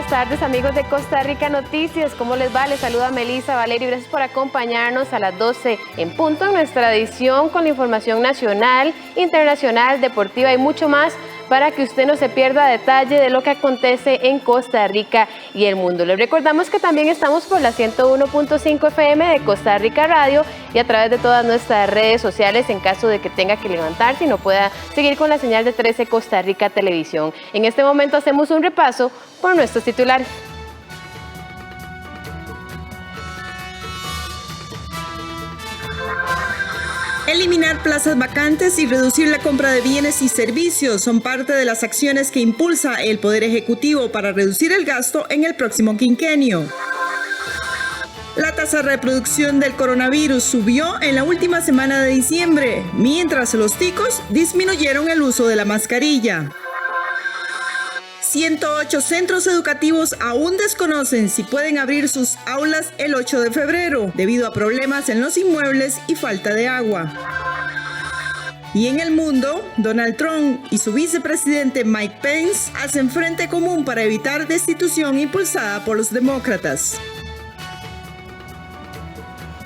buenas tardes amigos de Costa Rica Noticias, ¿cómo les va? Les saluda Melissa Valerio, gracias por acompañarnos a las 12 en punto en nuestra edición con la información nacional, internacional, deportiva y mucho más para que usted no se pierda detalle de lo que acontece en Costa Rica y el mundo. Les recordamos que también estamos por la 101.5 FM de Costa Rica Radio y a través de todas nuestras redes sociales en caso de que tenga que levantarse y no pueda seguir con la señal de 13 Costa Rica Televisión. En este momento hacemos un repaso por nuestros titulares. Eliminar plazas vacantes y reducir la compra de bienes y servicios son parte de las acciones que impulsa el Poder Ejecutivo para reducir el gasto en el próximo quinquenio. La tasa de reproducción del coronavirus subió en la última semana de diciembre, mientras los ticos disminuyeron el uso de la mascarilla. 108 centros educativos aún desconocen si pueden abrir sus aulas el 8 de febrero, debido a problemas en los inmuebles y falta de agua. Y en el mundo, Donald Trump y su vicepresidente Mike Pence hacen frente común para evitar destitución impulsada por los demócratas.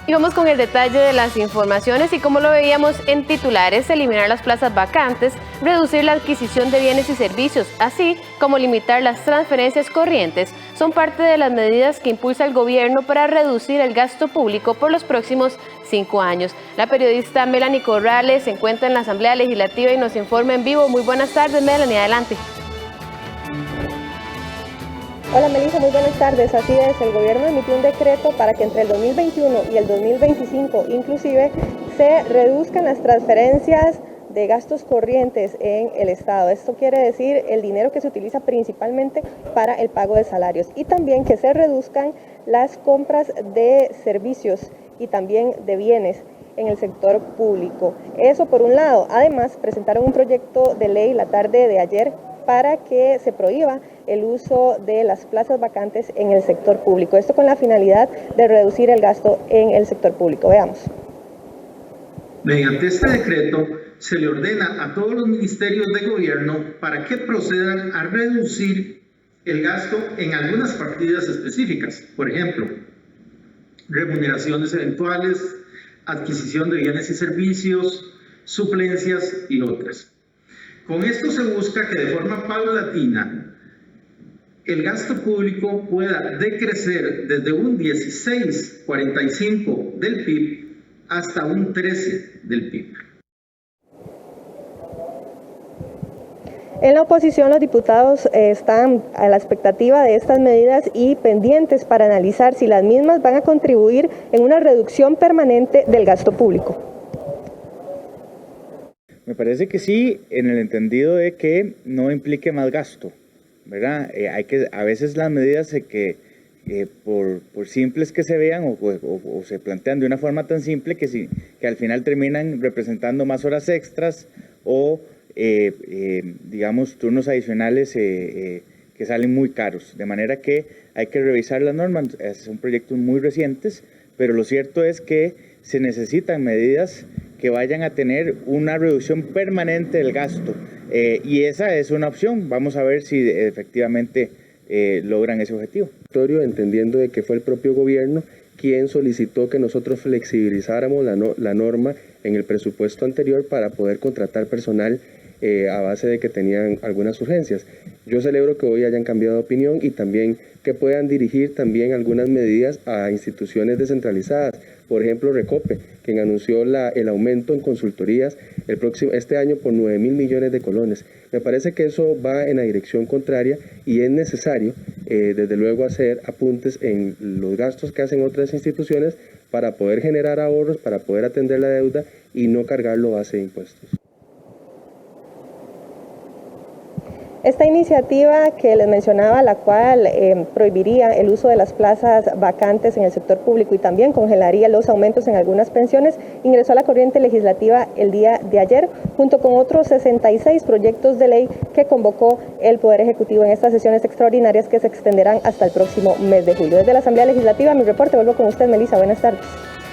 Y vamos con el detalle de las informaciones y como lo veíamos en titulares, eliminar las plazas vacantes, reducir la adquisición de bienes y servicios, así como limitar las transferencias corrientes, son parte de las medidas que impulsa el gobierno para reducir el gasto público por los próximos 5 años. La periodista Melanie Corrales se encuentra en la Asamblea Legislativa y nos informa en vivo. Muy buenas tardes, Melanie, adelante. Hola Melissa, muy buenas tardes. Así es, el gobierno emitió un decreto para que entre el 2021 y el 2025 inclusive se reduzcan las transferencias de gastos corrientes en el Estado. Esto quiere decir el dinero que se utiliza principalmente para el pago de salarios y también que se reduzcan las compras de servicios y también de bienes en el sector público. Eso por un lado. Además, presentaron un proyecto de ley la tarde de ayer para que se prohíba el uso de las plazas vacantes en el sector público. Esto con la finalidad de reducir el gasto en el sector público. Veamos. Mediante este decreto se le ordena a todos los ministerios de gobierno para que procedan a reducir el gasto en algunas partidas específicas. Por ejemplo, remuneraciones eventuales, adquisición de bienes y servicios, suplencias y otras. Con esto se busca que de forma paulatina el gasto público pueda decrecer desde un 16,45% del PIB hasta un 13% del PIB. En la oposición, los diputados están a la expectativa de estas medidas y pendientes para analizar si las mismas van a contribuir en una reducción permanente del gasto público. Me parece que sí, en el entendido de que no implique más gasto, ¿verdad? A veces las medidas que por simples que se vean o se plantean de una forma tan simple que al final terminan representando más horas extras o digamos turnos adicionales que salen muy caros, de manera que hay que revisar las normas. Son proyectos muy recientes, pero lo cierto es que se necesitan medidas que vayan a tener una reducción permanente del gasto y esa es una opción. Vamos a ver si efectivamente logran ese objetivo. Entendiendo de que fue el propio gobierno quien solicitó que nosotros flexibilizáramos la norma en el presupuesto anterior para poder contratar personal a base de que tenían algunas urgencias. Yo celebro que hoy hayan cambiado de opinión y también que puedan dirigir también algunas medidas a instituciones descentralizadas. Por ejemplo, Recope, quien anunció el aumento en consultorías este año por 9.000 millones de colones. Me parece que eso va en la dirección contraria y es necesario, desde luego, hacer apuntes en los gastos que hacen otras instituciones para poder generar ahorros, para poder atender la deuda y no cargarlo a base de impuestos. Esta iniciativa que les mencionaba, la cual prohibiría el uso de las plazas vacantes en el sector público y también congelaría los aumentos en algunas pensiones, ingresó a la corriente legislativa el día de ayer, junto con otros 66 proyectos de ley que convocó el Poder Ejecutivo en estas sesiones extraordinarias que se extenderán hasta el próximo mes de julio. Desde la Asamblea Legislativa, mi reporte, vuelvo con usted, Melissa, buenas tardes.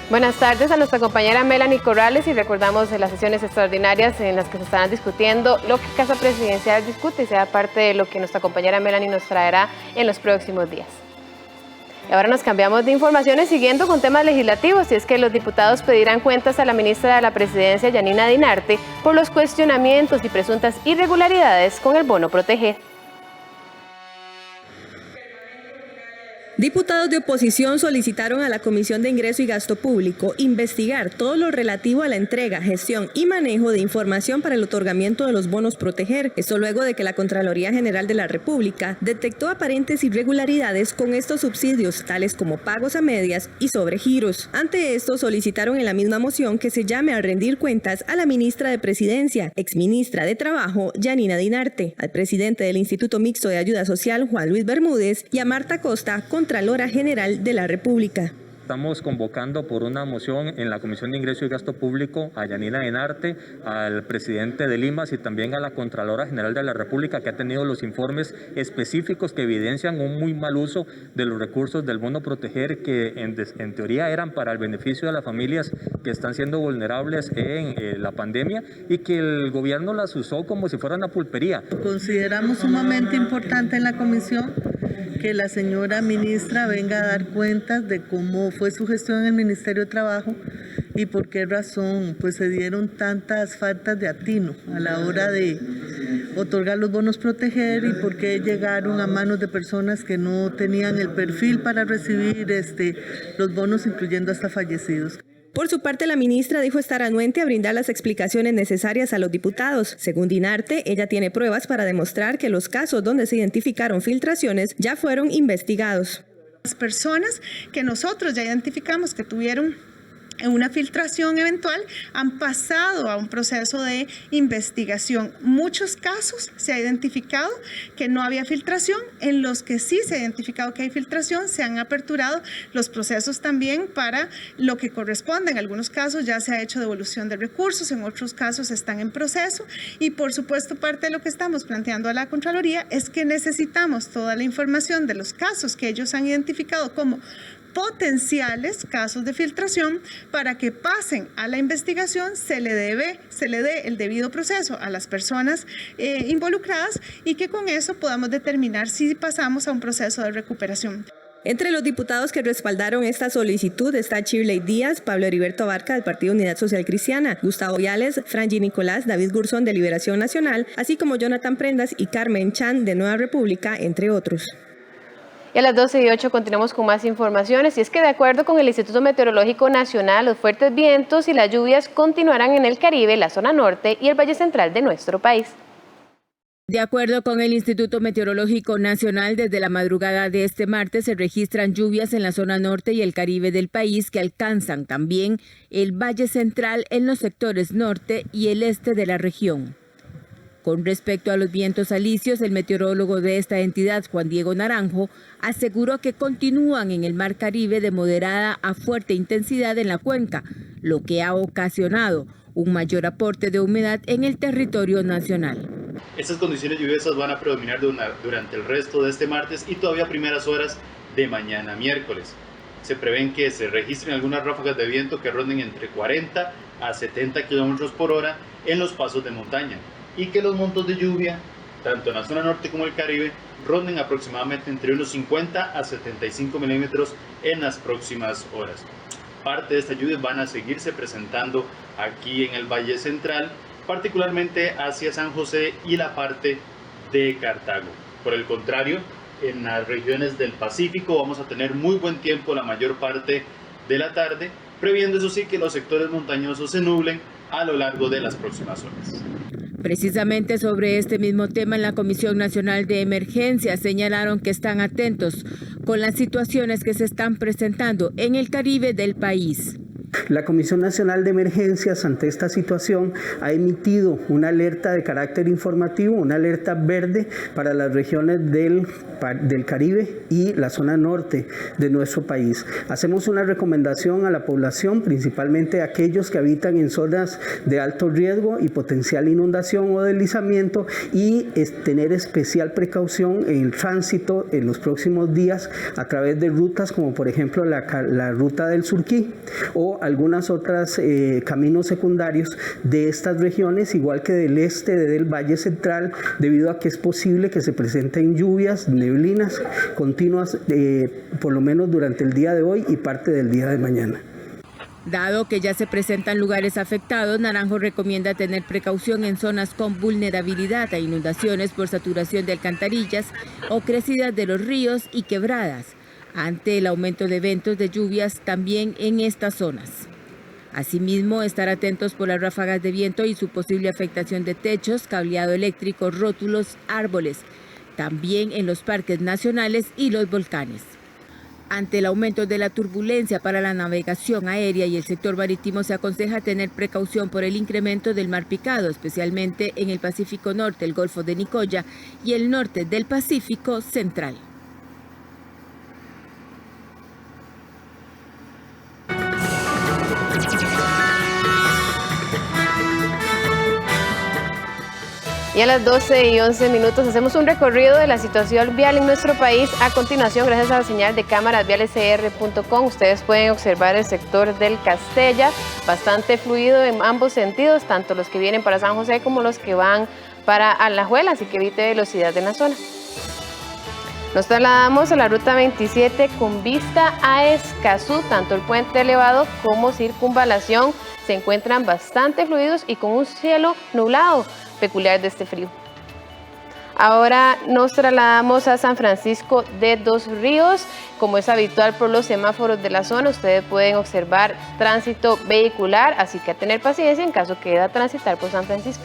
Buenas tardes a nuestra compañera Melanie Corrales y recordamos las sesiones extraordinarias en las que se estarán discutiendo lo que Casa Presidencial discute y sea parte de lo que nuestra compañera Melanie nos traerá en los próximos días. Y ahora nos cambiamos de informaciones siguiendo con temas legislativos y es que los diputados pedirán cuentas a la ministra de la Presidencia, Yanina Dinarte, por los cuestionamientos y presuntas irregularidades con el bono proteger. Diputados de oposición solicitaron a la Comisión de Ingreso y Gasto Público investigar todo lo relativo a la entrega, gestión y manejo de información para el otorgamiento de los bonos proteger. Esto luego de que la Contraloría General de la República detectó aparentes irregularidades con estos subsidios, tales como pagos a medias y sobregiros. Ante esto, solicitaron en la misma moción que se llame a rendir cuentas a la ministra de Presidencia, exministra de Trabajo, Yanina Dinarte, al presidente del Instituto Mixto de Ayuda Social, Juan Luis Bermúdez, y a Marta Costa, Contralora General de la República. Estamos convocando por una moción en la Comisión de Ingreso y Gasto Público a Yanina Dinarte, al presidente de IMAS y también a la Contralora General de la República, que ha tenido los informes específicos que evidencian un muy mal uso de los recursos del bono proteger, que en teoría eran para el beneficio de las familias que están siendo vulnerables en la pandemia y que el gobierno las usó como si fuera una pulpería. Consideramos sumamente importante en la comisión que la señora ministra venga a dar cuentas de cómo fue su gestión en el Ministerio de Trabajo y por qué razón pues se dieron tantas faltas de atino a la hora de otorgar los bonos proteger y por qué llegaron a manos de personas que no tenían el perfil para recibir los bonos, incluyendo hasta fallecidos. Por su parte, la ministra dijo estar anuente a brindar las explicaciones necesarias a los diputados. Según Dinarte, ella tiene pruebas para demostrar que los casos donde se identificaron filtraciones ya fueron investigados. Las personas que nosotros ya identificamos que tuvieron una filtración eventual han pasado a un proceso de investigación. Muchos casos se ha identificado que no había filtración, en los que sí se ha identificado que hay filtración, se han aperturado los procesos también para lo que corresponde. En algunos casos ya se ha hecho devolución de recursos, en otros casos están en proceso y por supuesto parte de lo que estamos planteando a la Contraloría es que necesitamos toda la información de los casos que ellos han identificado como potenciales casos de filtración para que pasen a la investigación, se le dé el debido proceso a las personas involucradas y que con eso podamos determinar si pasamos a un proceso de recuperación. Entre los diputados que respaldaron esta solicitud está Shirley Díaz, Pablo Heriberto Abarca del Partido Unidad Social Cristiana, Gustavo Viales, Franji Nicolás, David Gurzón de Liberación Nacional, así como Jonathan Prendas y Carmen Chan de Nueva República, entre otros. Y a las 12:08 continuamos con más informaciones y es que de acuerdo con el Instituto Meteorológico Nacional, los fuertes vientos y las lluvias continuarán en el Caribe, la zona norte y el Valle Central de nuestro país. De acuerdo con el Instituto Meteorológico Nacional, desde la madrugada de este martes se registran lluvias en la zona norte y el Caribe del país que alcanzan también el Valle Central en los sectores norte y el este de la región. Con respecto a los vientos alisios, el meteorólogo de esta entidad, Juan Diego Naranjo, aseguró que continúan en el Mar Caribe de moderada a fuerte intensidad en la cuenca, lo que ha ocasionado un mayor aporte de humedad en el territorio nacional. Estas condiciones lluviosas van a predominar durante el resto de este martes y todavía primeras horas de mañana miércoles. Se prevén que se registren algunas ráfagas de viento que ronden entre 40 a 70 kilómetros por hora en los pasos de montaña, y que los montos de lluvia, tanto en la zona norte como el Caribe, ronden aproximadamente entre unos 50 a 75 milímetros en las próximas horas. Parte de estas lluvias van a seguirse presentando aquí en el Valle Central, particularmente hacia San José y la parte de Cartago. Por el contrario, en las regiones del Pacífico vamos a tener muy buen tiempo la mayor parte de la tarde, previendo eso sí que los sectores montañosos se nublen a lo largo de las próximas horas. Precisamente sobre este mismo tema, en la Comisión Nacional de Emergencia señalaron que están atentos con las situaciones que se están presentando en el Caribe del país. La Comisión Nacional de Emergencias ante esta situación ha emitido una alerta de carácter informativo, una alerta verde para las regiones del Caribe y la zona norte de nuestro país. Hacemos una recomendación a la población, principalmente a aquellos que habitan en zonas de alto riesgo y potencial inundación o deslizamiento, y tener especial precaución en el tránsito en los próximos días a través de rutas como por ejemplo la ruta del Surquí o algunas otras caminos secundarios de estas regiones, igual que del este, del Valle Central, debido a que es posible que se presenten lluvias, neblinas continuas, por lo menos durante el día de hoy y parte del día de mañana. Dado que ya se presentan lugares afectados, Naranjo recomienda tener precaución en zonas con vulnerabilidad a inundaciones por saturación de alcantarillas o crecidas de los ríos y quebradas, ante el aumento de eventos de lluvias también en estas zonas. Asimismo, estar atentos por las ráfagas de viento y su posible afectación de techos, cableado eléctrico, rótulos, árboles, también en los parques nacionales y los volcanes. Ante el aumento de la turbulencia para la navegación aérea y el sector marítimo, se aconseja tener precaución por el incremento del mar picado, especialmente en el Pacífico Norte, el Golfo de Nicoya y el norte del Pacífico Central. Y a las 12:11 hacemos un recorrido de la situación vial en nuestro país. A continuación, gracias a la señal de cámarasvialescr.com, ustedes pueden observar el sector del Castella, bastante fluido en ambos sentidos, tanto los que vienen para San José como los que van para Alajuela, así que evite velocidad en la zona. Nos trasladamos a la ruta 27 con vista a Escazú, tanto el puente elevado como circunvalación se encuentran bastante fluidos y con un cielo nublado, peculiar de este frío. Ahora nos trasladamos a San Francisco de Dos Ríos. Como es habitual por los semáforos de la zona, ustedes pueden observar tránsito vehicular, así que a tener paciencia en caso que deba transitar por San Francisco.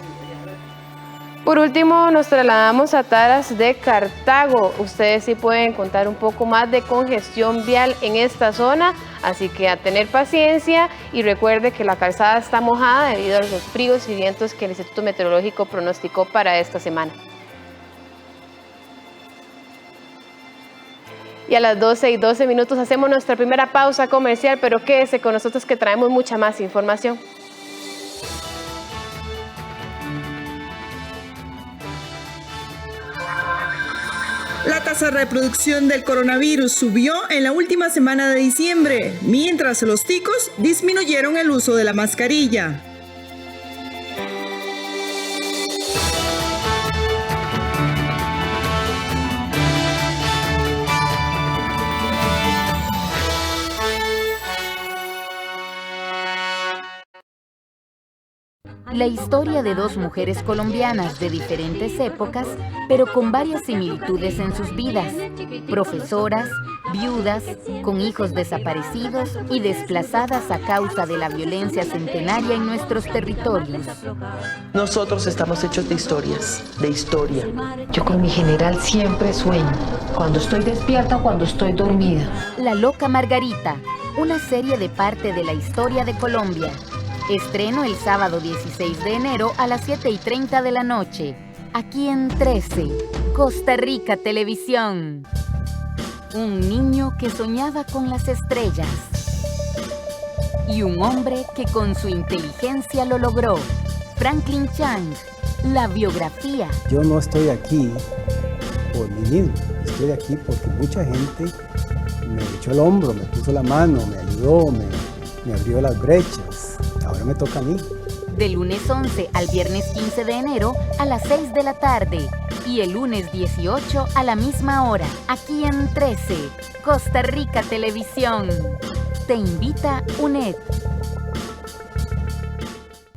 Por último, nos trasladamos a Taras de Cartago. Ustedes sí pueden encontrar un poco más de congestión vial en esta zona, así que a tener paciencia y recuerde que la calzada está mojada debido a los fríos y vientos que el Instituto Meteorológico pronosticó para esta semana. Y a las 12:12 hacemos nuestra primera pausa comercial, pero quédese con nosotros que traemos mucha más información. La tasa de reproducción del coronavirus subió en la última semana de diciembre, mientras los ticos disminuyeron el uso de la mascarilla. La historia de dos mujeres colombianas de diferentes épocas, pero con varias similitudes en sus vidas. Profesoras, viudas, con hijos desaparecidos y desplazadas a causa de la violencia centenaria en nuestros territorios. Nosotros estamos hechos de historias, de historia. Yo con mi general siempre sueño, cuando estoy despierta o cuando estoy dormida. La Loca Margarita, una serie de parte de la historia de Colombia. Estreno el sábado 16 de enero a las 7:30 de la noche, aquí en 13, Costa Rica Televisión. Un niño que soñaba con las estrellas y un hombre que con su inteligencia lo logró. Franklin Chang, la biografía. Yo no estoy aquí por mí mismo, estoy aquí porque mucha gente me echó el hombro, me puso la mano, me ayudó, me abrió las brechas. Ahora me toca a mí. De lunes 11 al viernes 15 de enero a las 6 de la tarde y el lunes 18 a la misma hora, aquí en 13, Costa Rica Televisión. Te invita UNED.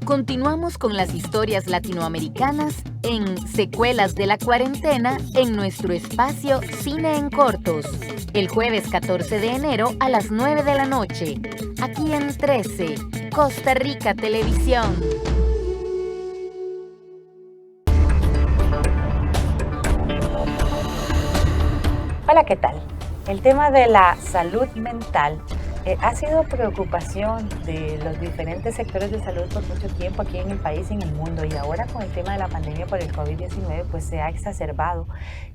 Continuamos con las historias latinoamericanas en Secuelas de la Cuarentena en nuestro espacio Cine en Cortos, el jueves 14 de enero a las 9 de la noche, aquí en 13, Costa Rica Televisión. Hola, ¿qué tal? El tema de la salud mental ha sido preocupación de los diferentes sectores de salud por mucho tiempo aquí en el país y en el mundo, y ahora con el tema de la pandemia por el COVID-19 pues se ha exacerbado.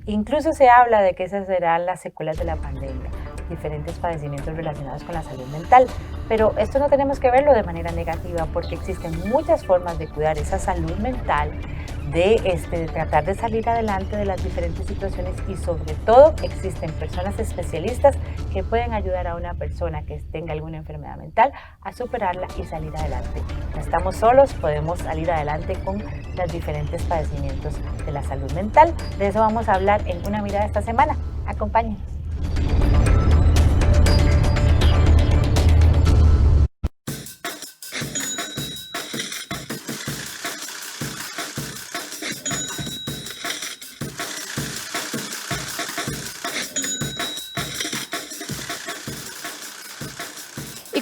Incluso se habla de que esas serán las secuelas de la pandemia, diferentes padecimientos relacionados con la salud mental. Pero esto no tenemos que verlo de manera negativa porque existen muchas formas de cuidar esa salud mental de tratar de salir adelante de las diferentes situaciones y sobre todo existen personas especialistas que pueden ayudar a una persona que tenga alguna enfermedad mental a superarla y salir adelante. No estamos solos, podemos salir adelante con los diferentes padecimientos de la salud mental. De eso vamos a hablar en Una Mirada esta semana. Acompáñenos.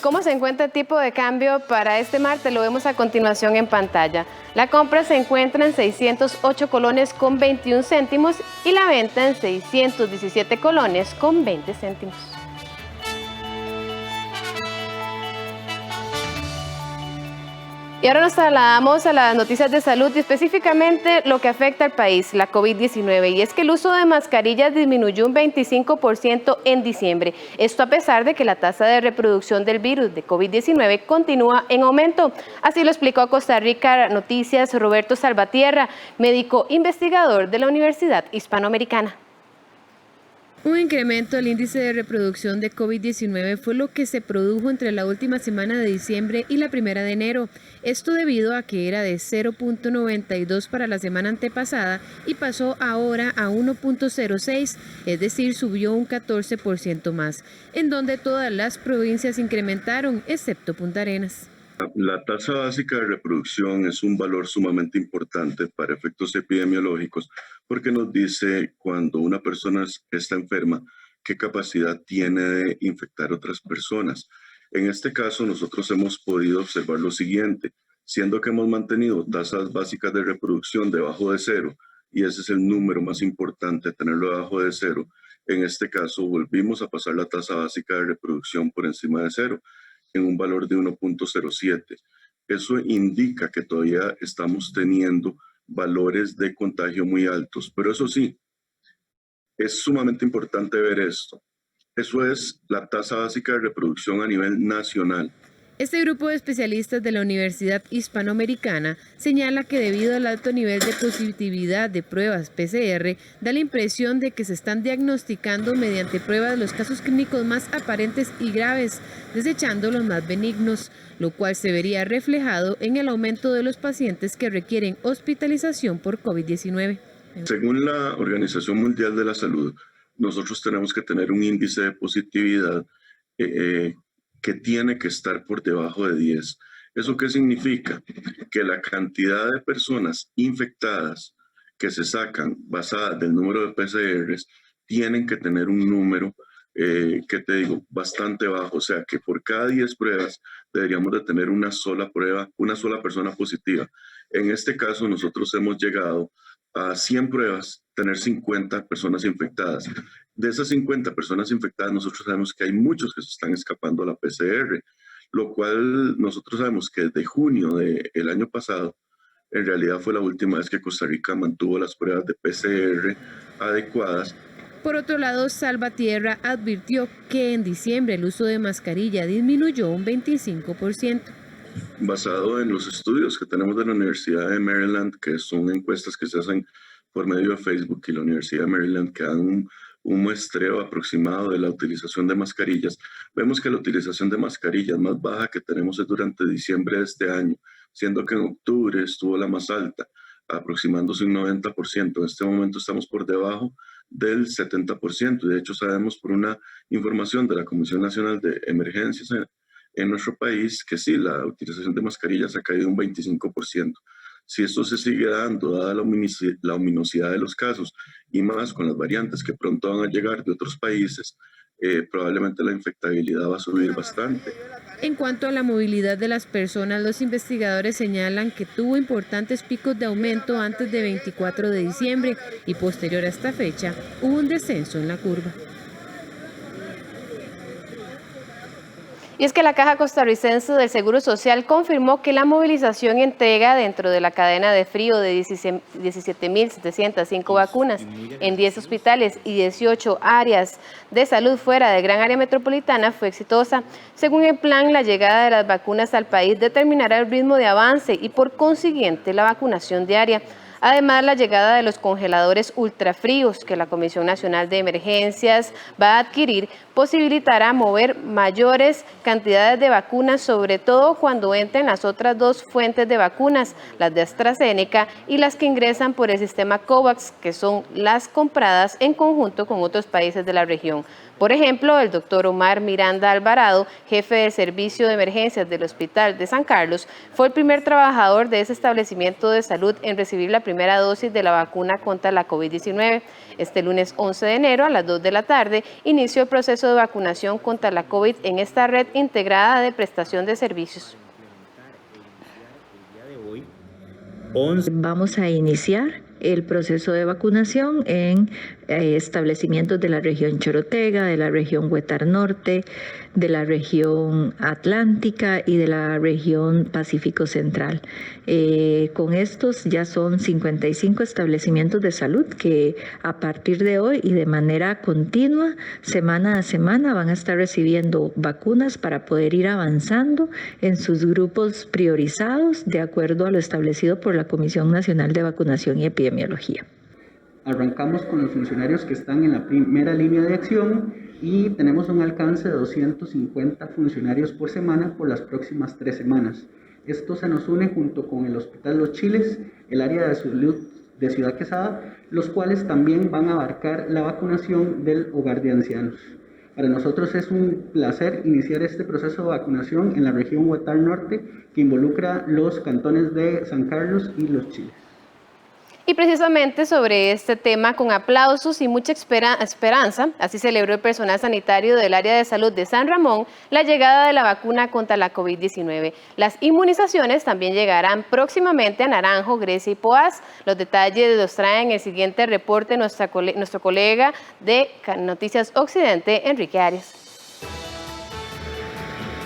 ¿Cómo se encuentra el tipo de cambio para este martes? Lo vemos a continuación en pantalla. La compra se encuentra en 608 colones con 21 céntimos y la venta en 617 colones con 20 céntimos. Y ahora nos trasladamos a las noticias de salud y específicamente lo que afecta al país, la COVID-19. Y es que el uso de mascarillas disminuyó un 25% en diciembre. Esto a pesar de que la tasa de reproducción del virus de COVID-19 continúa en aumento. Así lo explicó a Costa Rica Noticias Roberto Salvatierra, médico investigador de la Universidad Hispanoamericana. Un incremento del índice de reproducción de COVID-19 fue lo que se produjo entre la última semana de diciembre y la primera de enero. Esto debido a que era de 0.92 para la semana antepasada y pasó ahora a 1.06, es decir, subió un 14% más, en donde todas las provincias incrementaron, excepto Punta Arenas. La tasa básica de reproducción es un valor sumamente importante para efectos epidemiológicos porque nos dice cuando una persona está enferma qué capacidad tiene de infectar otras personas. En este caso nosotros hemos podido observar lo siguiente, siendo que hemos mantenido tasas básicas de reproducción debajo de 0 y ese es el número más importante, tenerlo debajo de 0. En este caso volvimos a pasar la tasa básica de reproducción por encima de 0. En un valor de 1.07. Eso indica que todavía estamos teniendo valores de contagio muy altos, pero eso sí, es sumamente importante ver esto. Eso es la tasa básica de reproducción a nivel nacional. Este grupo de especialistas de la Universidad Hispanoamericana señala que debido al alto nivel de positividad de pruebas PCR, da la impresión de que se están diagnosticando mediante pruebas los casos clínicos más aparentes y graves, desechando los más benignos, lo cual se vería reflejado en el aumento de los pacientes que requieren hospitalización por COVID-19. Según la Organización Mundial de la Salud, nosotros tenemos que tener un índice de positividad que tiene que estar por debajo de 10. ¿Eso qué significa? Que la cantidad de personas infectadas que se sacan basadas del número de PCRs tienen que tener un número, bastante bajo. O sea, que por cada 10 pruebas deberíamos de tener una sola prueba, una sola persona positiva. En este caso, nosotros hemos llegado a 100 pruebas, tener 50 personas infectadas. De esas 50 personas infectadas, nosotros sabemos que hay muchos que se están escapando a la PCR, lo cual nosotros sabemos que desde junio del año pasado, en realidad fue la última vez que Costa Rica mantuvo las pruebas de PCR adecuadas. Por otro lado, Salvatierra advirtió que en diciembre el uso de mascarilla disminuyó un 25%. Basado en los estudios que tenemos de la Universidad de Maryland, que son encuestas que se hacen por medio de Facebook y la Universidad de Maryland, que dan un muestreo aproximado de la utilización de mascarillas, vemos que la utilización de mascarillas más baja que tenemos es durante diciembre de este año, siendo que en octubre estuvo la más alta, aproximándose un 90%. En este momento estamos por debajo del 70%. De hecho, sabemos por una información de la Comisión Nacional de Emergencias en nuestro país que sí, la utilización de mascarillas ha caído un 25%. Si esto se sigue dando, dada la ominosidad de los casos y más con las variantes que pronto van a llegar de otros países, probablemente la infectabilidad va a subir bastante. En cuanto a la movilidad de las personas, los investigadores señalan que tuvo importantes picos de aumento antes del 24 de diciembre y posterior a esta fecha hubo un descenso en la curva. Y es que la Caja Costarricense del Seguro Social confirmó que la movilización y entrega dentro de la cadena de frío de 17.705 vacunas en 10 hospitales y 18 áreas de salud fuera del gran área metropolitana fue exitosa. Según el plan, la llegada de las vacunas al país determinará el ritmo de avance y por consiguiente la vacunación diaria. Además, la llegada de los congeladores ultrafríos que la Comisión Nacional de Emergencias va a adquirir posibilitará mover mayores cantidades de vacunas, sobre todo cuando entren las otras dos fuentes de vacunas, las de AstraZeneca y las que ingresan por el sistema COVAX, que son las compradas en conjunto con otros países de la región. Por ejemplo, el doctor Omar Miranda Alvarado, jefe de servicio de emergencias del Hospital de San Carlos, fue el primer trabajador de ese establecimiento de salud en recibir la primera dosis de la vacuna contra la COVID-19. Este lunes 11 de enero a las 2 de la tarde inició el proceso de vacunación contra la COVID en esta red integrada de prestación de servicios. Vamos a iniciar el proceso de vacunación en establecimientos de la región Chorotega, de la región Huetar Norte, de la región Atlántica y de la región Pacífico Central. Con estos ya son 55 establecimientos de salud que a partir de hoy y de manera continua, semana a semana, van a estar recibiendo vacunas para poder ir avanzando en sus grupos priorizados de acuerdo a lo establecido por la Comisión Nacional de Vacunación y Epidemiología. Arrancamos con los funcionarios que están en la primera línea de acción y tenemos un alcance de 250 funcionarios por semana por las próximas 3 semanas. Esto se nos une junto con el Hospital Los Chiles, el área de salud de Ciudad Quesada, los cuales también van a abarcar la vacunación del hogar de ancianos. Para nosotros es un placer iniciar este proceso de vacunación en la región Huetar Norte, que involucra los cantones de San Carlos y Los Chiles. Y precisamente sobre este tema, con aplausos y mucha esperanza, así celebró el personal sanitario del área de salud de San Ramón la llegada de la vacuna contra la COVID-19. Las inmunizaciones también llegarán próximamente a Naranjo, Grecia y Poás. Los detalles los trae en el siguiente reporte nuestro colega de Noticias Occidente, Enrique Arias.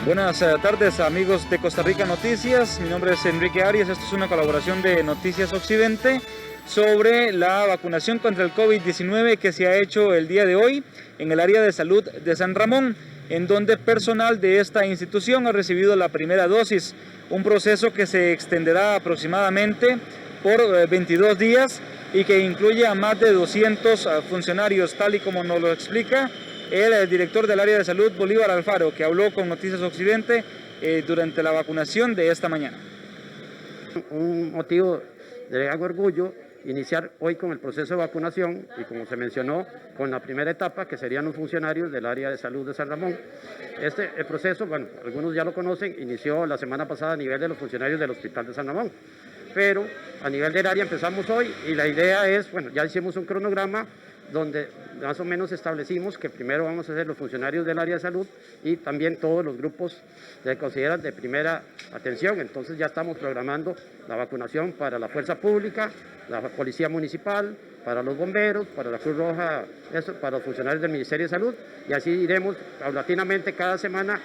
Buenas tardes, amigos de Costa Rica Noticias. Mi nombre es Enrique Arias. Esto es una colaboración de Noticias Occidente sobre la vacunación contra el COVID-19 que se ha hecho el día de hoy en el área de salud de San Ramón, en donde personal de esta institución ha recibido la primera dosis, un proceso que se extenderá aproximadamente por 22 días y que incluye a más de 200 funcionarios, tal y como nos lo explica el director del área de salud, Bolívar Alfaro, que habló con Noticias Occidente durante la vacunación de esta mañana. Un motivo de gran orgullo iniciar hoy con el proceso de vacunación y, como se mencionó, con la primera etapa, que serían los funcionarios del área de salud de San Ramón. El proceso, bueno, algunos ya lo conocen, inició la semana pasada a nivel de los funcionarios del Hospital de San Ramón, pero a nivel del área empezamos hoy y la idea es, bueno, ya hicimos un cronograma donde más o menos establecimos que primero vamos a hacer los funcionarios del área de salud y también todos los grupos que consideran de primera atención. Entonces ya estamos programando la vacunación para la fuerza pública, la policía municipal, para los bomberos, para la Cruz Roja, para los funcionarios del Ministerio de Salud, y así iremos paulatinamente cada semana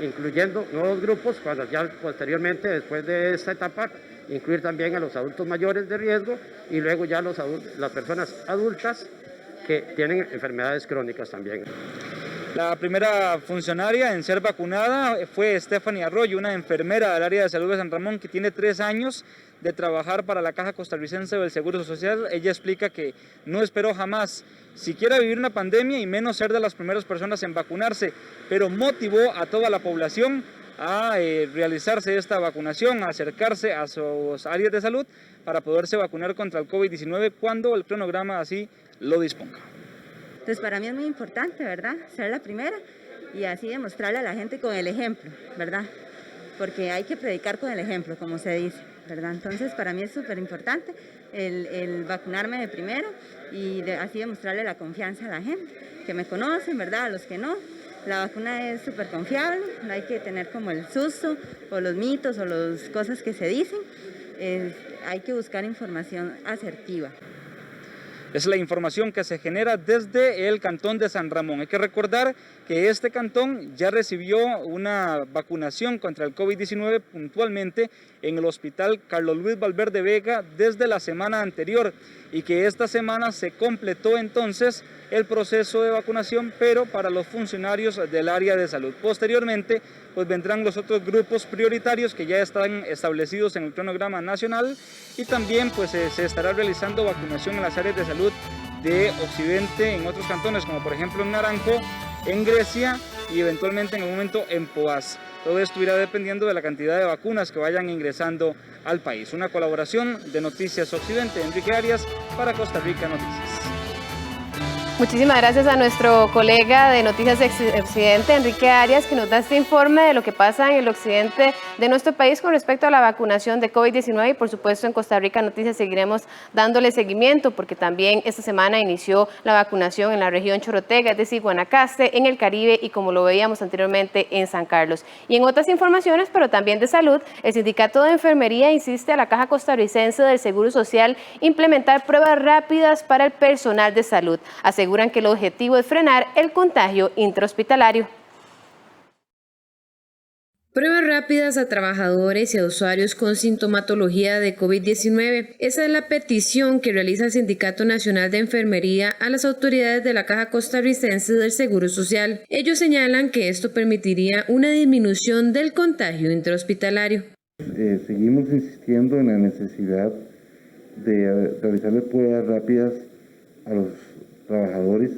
incluyendo nuevos grupos, cuando ya posteriormente, después de esta etapa, incluir también a los adultos mayores de riesgo y luego ya las personas adultas que tienen enfermedades crónicas también. La primera funcionaria en ser vacunada fue Stephanie Arroyo, una enfermera del área de salud de San Ramón que tiene 3 años de trabajar para la Caja Costarricense del Seguro Social. Ella explica que no esperó jamás siquiera vivir una pandemia y menos ser de las primeras personas en vacunarse, pero motivó a toda la población a realizarse esta vacunación, a acercarse a sus áreas de salud para poderse vacunar contra el COVID-19 cuando el cronograma así lo disponga. Entonces para mí es muy importante, ¿verdad?, ser la primera y así demostrarle a la gente con el ejemplo, ¿verdad?, porque hay que predicar con el ejemplo, como se dice, ¿verdad? Entonces para mí es súper importante el vacunarme de primero y así demostrarle la confianza a la gente, que me conocen, ¿verdad?, a los que no. La vacuna es súper confiable, no hay que tener como el susto o los mitos o las cosas que se dicen, hay que buscar información asertiva. Es la información que se genera desde el cantón de San Ramón. Hay que recordar que este cantón ya recibió una vacunación contra el COVID-19 puntualmente en el Hospital Carlos Luis Valverde Vega desde la semana anterior y que esta semana se completó entonces el proceso de vacunación, pero para los funcionarios del área de salud. Posteriormente pues vendrán los otros grupos prioritarios que ya están establecidos en el cronograma nacional, y también pues se estará realizando vacunación en las áreas de salud de Occidente en otros cantones, como por ejemplo en Naranjo, en Grecia y eventualmente en el momento en Poás. Todo esto irá dependiendo de la cantidad de vacunas que vayan ingresando al país. Una colaboración de Noticias Occidente, Enrique Arias, para Costa Rica Noticias. Muchísimas gracias a nuestro colega de Noticias Occidente, Enrique Arias, que nos da este informe de lo que pasa en el occidente de nuestro país con respecto a la vacunación de COVID-19, y por supuesto en Costa Rica Noticias seguiremos dándole seguimiento, porque también esta semana inició la vacunación en la región Chorotega, es decir, Guanacaste, en el Caribe, y como lo veíamos anteriormente en San Carlos. Y en otras informaciones, pero también de salud, el Sindicato de Enfermería insiste a la Caja Costarricense del Seguro Social implementar pruebas rápidas para el personal de salud. Aseguran que el objetivo es frenar el contagio intrahospitalario. Pruebas rápidas a trabajadores y a usuarios con sintomatología de COVID-19. Esa es la petición que realiza el Sindicato Nacional de Enfermería a las autoridades de la Caja Costarricense del Seguro Social. Ellos señalan que esto permitiría una disminución del contagio intrahospitalario. Seguimos insistiendo en la necesidad de realizarle pruebas rápidas a los trabajadores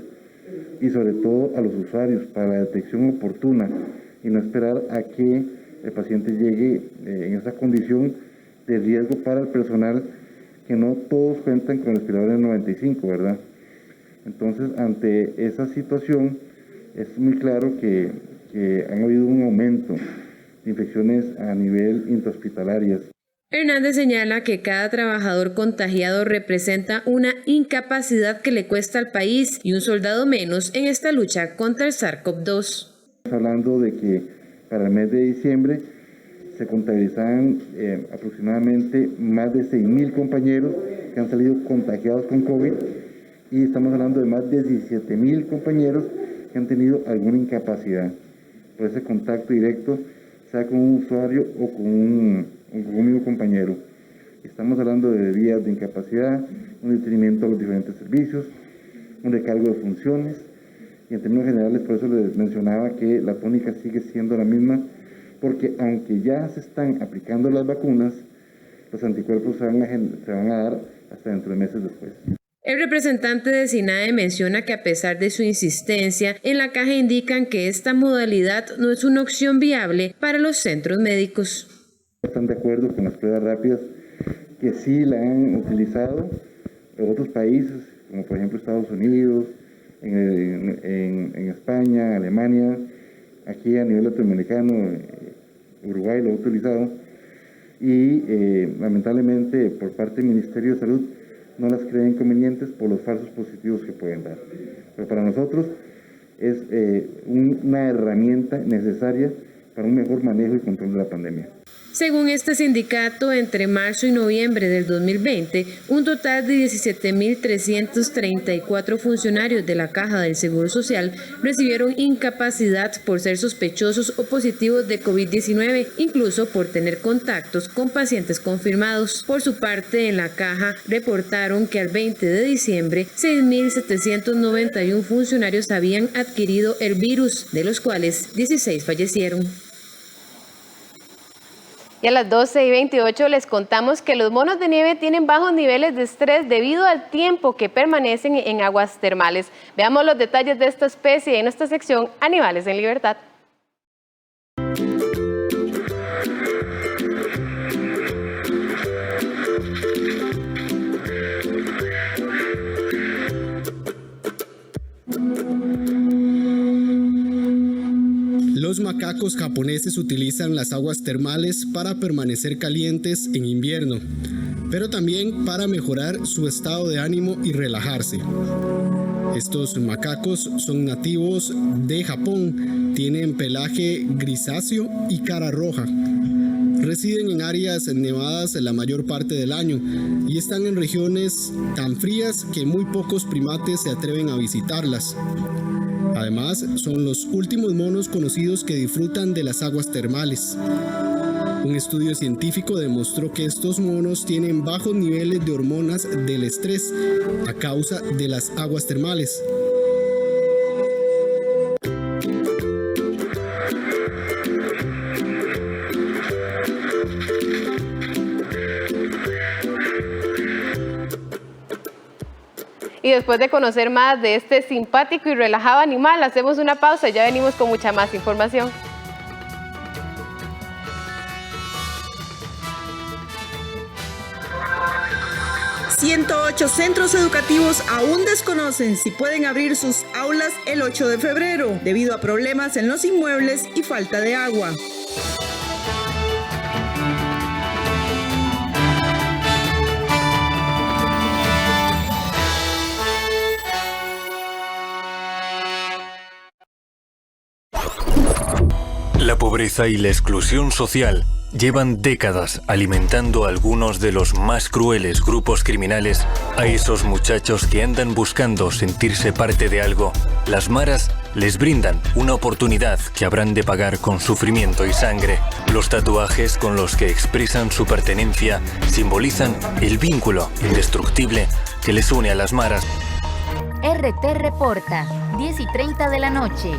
y sobre todo a los usuarios para la detección oportuna y no esperar a que el paciente llegue en esa condición de riesgo para el personal, que no todos cuentan con respiradores 95, ¿verdad? Entonces, ante esa situación, es muy claro que han habido un aumento de infecciones a nivel intrahospitalarias. Hernández señala que cada trabajador contagiado representa una incapacidad que le cuesta al país y un soldado menos en esta lucha contra el SARS-CoV-2. Hablando de que para el mes de diciembre se contabilizan aproximadamente más de 6.000 compañeros que han salido contagiados con COVID, y estamos hablando de más de 17.000 compañeros que han tenido alguna incapacidad por ese contacto directo, sea con un usuario o con un mismo compañero. Estamos hablando de días de incapacidad, un detenimiento a los diferentes servicios, un recargo de funciones, y en términos generales, por eso les mencionaba que la tónica sigue siendo la misma, porque aunque ya se están aplicando las vacunas, los anticuerpos se van a dar hasta dentro de meses después. El representante de SINAE menciona que a pesar de su insistencia, en la caja indican que esta modalidad no es una opción viable para los centros médicos. Están de acuerdo con las pruebas rápidas, que sí la han utilizado en otros países, como por ejemplo Estados Unidos, en España, Alemania, aquí a nivel latinoamericano, Uruguay lo ha utilizado, y lamentablemente por parte del Ministerio de Salud no las creen convenientes por los falsos positivos que pueden dar. Pero para nosotros es una herramienta necesaria para un mejor manejo y control de la pandemia. Según este sindicato, entre marzo y noviembre del 2020, un total de 17.334 funcionarios de la Caja del Seguro Social recibieron incapacidad por ser sospechosos o positivos de COVID-19, incluso por tener contactos con pacientes confirmados. Por su parte, en la Caja reportaron que al 20 de diciembre, 6.791 funcionarios habían adquirido el virus, de los cuales 16 fallecieron. Y a las 12:28 les contamos que los monos de nieve tienen bajos niveles de estrés debido al tiempo que permanecen en aguas termales. Veamos los detalles de esta especie en nuestra sección Animales en Libertad. Los macacos japoneses utilizan las aguas termales para permanecer calientes en invierno, pero también para mejorar su estado de ánimo y relajarse. Estos macacos son nativos de Japón, tienen pelaje grisáceo y cara roja. Residen en áreas nevadas la mayor parte del año y están en regiones tan frías que muy pocos primates se atreven a visitarlas. Además, son los últimos monos conocidos que disfrutan de las aguas termales. Un estudio científico demostró que estos monos tienen bajos niveles de hormonas del estrés a causa de las aguas termales. Y después de conocer más de este simpático y relajado animal, hacemos una pausa y ya venimos con mucha más información. 108 centros educativos aún desconocen si pueden abrir sus aulas el 8 de febrero debido a problemas en los inmuebles y falta de agua. La pobreza y la exclusión social llevan décadas alimentando a algunos de los más crueles grupos criminales. A esos muchachos que andan buscando sentirse parte de algo, las maras les brindan una oportunidad que habrán de pagar con sufrimiento y sangre. Los tatuajes con los que expresan su pertenencia simbolizan el vínculo indestructible que les une a las maras. RT Reporta, 10:30 de la noche,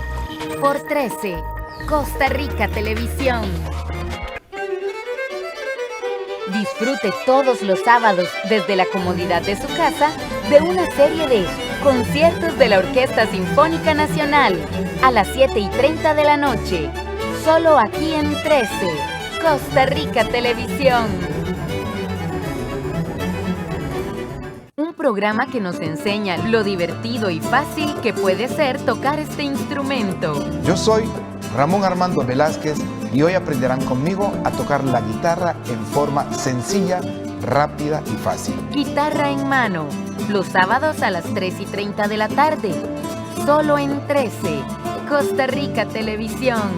por 13, Costa Rica Televisión. Disfrute todos los sábados, desde la comodidad de su casa, de una serie de conciertos de la Orquesta Sinfónica Nacional, a las 7:30 de la noche, solo aquí en 13, Costa Rica Televisión. Un programa que nos enseña lo divertido y fácil que puede ser tocar este instrumento. Yo soy Ramón Armando Velázquez y hoy aprenderán conmigo a tocar la guitarra en forma sencilla, rápida y fácil. Guitarra en mano, los sábados a las 3:30 de la tarde, solo en 13, Costa Rica Televisión.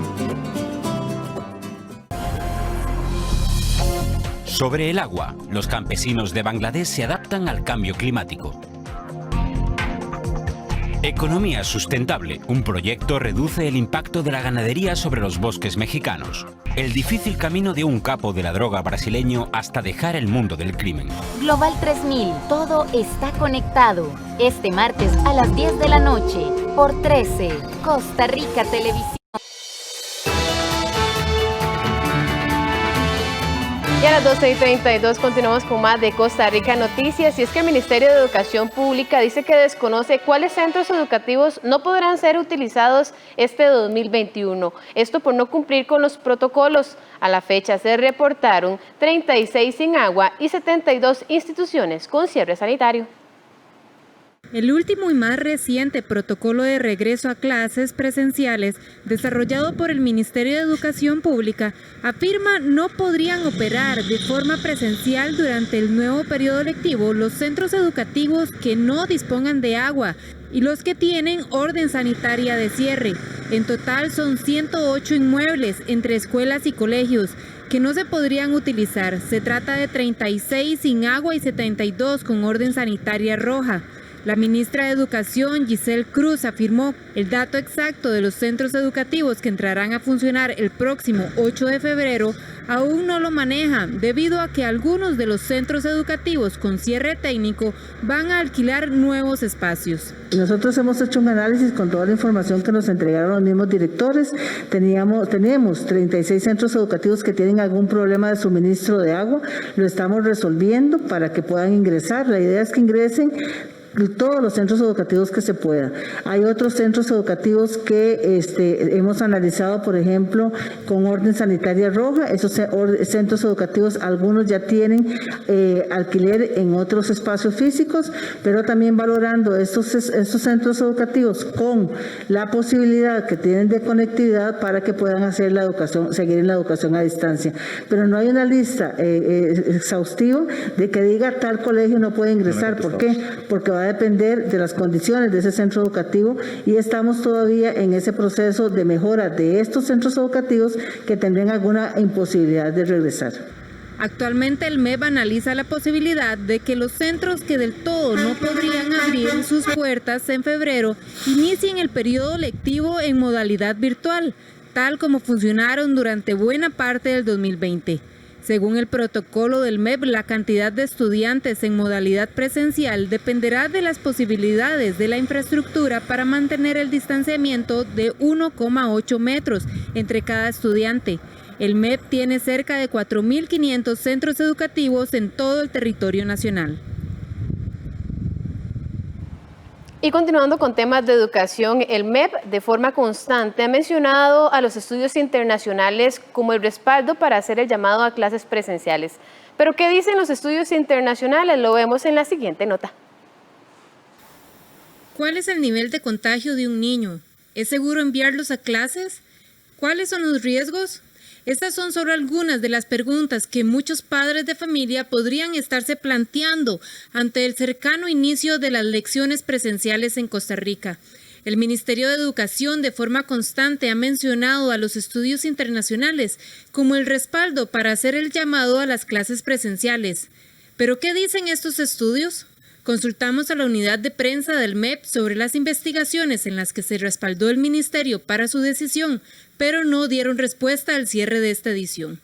Sobre el agua, los campesinos de Bangladesh se adaptan al cambio climático. Economía sustentable. Un proyecto reduce el impacto de la ganadería sobre los bosques mexicanos. El difícil camino de un capo de la droga brasileño hasta dejar el mundo del crimen. Global 3000, todo está conectado. Este martes a las 10 de la noche, por 13, Costa Rica Televisión. Y a las 12:32 continuamos con más de Costa Rica Noticias. Y es que el Ministerio de Educación Pública dice que desconoce cuáles centros educativos no podrán ser utilizados este 2021. Esto por no cumplir con los protocolos. A la fecha se reportaron 36 sin agua y 72 instituciones con cierre sanitario. El último y más reciente protocolo de regreso a clases presenciales, desarrollado por el Ministerio de Educación Pública, afirma no podrían operar de forma presencial durante el nuevo periodo lectivo los centros educativos que no dispongan de agua y los que tienen orden sanitaria de cierre. En total son 108 inmuebles entre escuelas y colegios que no se podrían utilizar. Se trata de 36 sin agua y 72 con orden sanitaria roja. La ministra de Educación, Giselle Cruz, afirmó el dato exacto de los centros educativos que entrarán a funcionar el próximo 8 de febrero aún no lo manejan, debido a que algunos de los centros educativos con cierre técnico van a alquilar nuevos espacios. Nosotros hemos hecho un análisis con toda la información que nos entregaron los mismos directores. Tenemos 36 centros educativos que tienen algún problema de suministro de agua. Lo estamos resolviendo para que puedan ingresar. La idea es que ingresen todos los centros educativos que se pueda. Hay otros centros educativos que hemos analizado, por ejemplo, con orden sanitaria roja. Esos centros educativos, algunos ya tienen alquiler en otros espacios físicos, pero también valorando estos centros educativos con la posibilidad que tienen de conectividad para que puedan hacer la educación, seguir en la educación a distancia. Pero no hay una lista exhaustiva de que diga tal colegio no puede ingresar. ¿Por qué? Porque va a depender de las condiciones de ese centro educativo y estamos todavía en ese proceso de mejora de estos centros educativos que tendrían alguna imposibilidad de regresar. Actualmente el MEP analiza la posibilidad de que los centros que del todo no podrían abrir sus puertas en febrero inicien el periodo lectivo en modalidad virtual, tal como funcionaron durante buena parte del 2020. Según el protocolo del MEP, la cantidad de estudiantes en modalidad presencial dependerá de las posibilidades de la infraestructura para mantener el distanciamiento de 1,8 metros entre cada estudiante. El MEP tiene cerca de 4.500 centros educativos en todo el territorio nacional. Y continuando con temas de educación, el MEP de forma constante ha mencionado a los estudios internacionales como el respaldo para hacer el llamado a clases presenciales. Pero ¿qué dicen los estudios internacionales? Lo vemos en la siguiente nota. ¿Cuál es el nivel de contagio de un niño? ¿Es seguro enviarlos a clases? ¿Cuáles son los riesgos? Estas son solo algunas de las preguntas que muchos padres de familia podrían estarse planteando ante el cercano inicio de las lecciones presenciales en Costa Rica. El Ministerio de Educación de forma constante ha mencionado a los estudios internacionales como el respaldo para hacer el llamado a las clases presenciales. ¿Pero qué dicen estos estudios? Consultamos a la unidad de prensa del MEP sobre las investigaciones en las que se respaldó el ministerio para su decisión, pero no dieron respuesta al cierre de esta edición.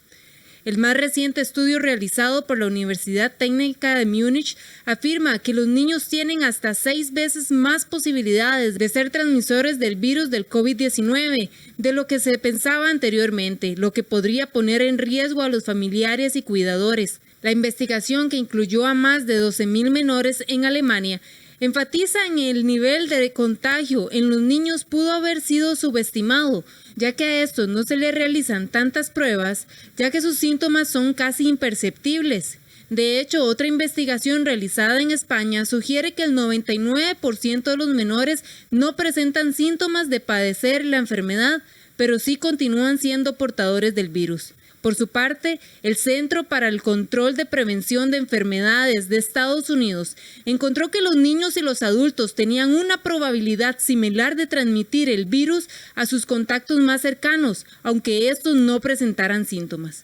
El más reciente estudio realizado por la Universidad Técnica de Múnich afirma que los niños tienen hasta 6 veces más posibilidades de ser transmisores del virus del COVID-19 de lo que se pensaba anteriormente, lo que podría poner en riesgo a los familiares y cuidadores. La investigación, que incluyó a más de 12,000 menores en Alemania, enfatiza en el nivel de contagio en los niños pudo haber sido subestimado, ya que a estos no se les realizan tantas pruebas, ya que sus síntomas son casi imperceptibles. De hecho, otra investigación realizada en España sugiere que el 99% de los menores no presentan síntomas de padecer la enfermedad, pero sí continúan siendo portadores del virus. Por su parte, el Centro para el Control de Prevención de Enfermedades de Estados Unidos encontró que los niños y los adultos tenían una probabilidad similar de transmitir el virus a sus contactos más cercanos, aunque estos no presentaran síntomas.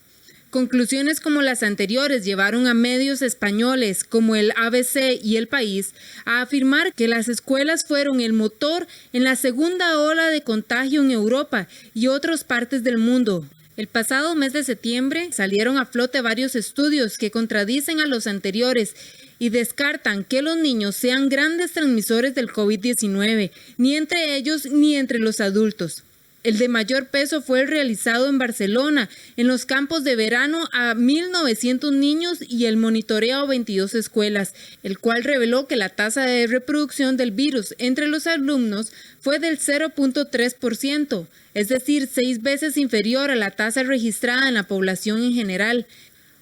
Conclusiones como las anteriores llevaron a medios españoles como el ABC y El País a afirmar que las escuelas fueron el motor en la segunda ola de contagio en Europa y otras partes del mundo. El pasado mes de septiembre salieron a flote varios estudios que contradicen a los anteriores y descartan que los niños sean grandes transmisores del COVID-19, ni entre ellos ni entre los adultos. El de mayor peso fue el realizado en Barcelona, en los campos de verano a 1.900 niños y el monitoreo a 22 escuelas, el cual reveló que la tasa de reproducción del virus entre los alumnos fue del 0.3%, es decir, 6 veces inferior a la tasa registrada en la población en general.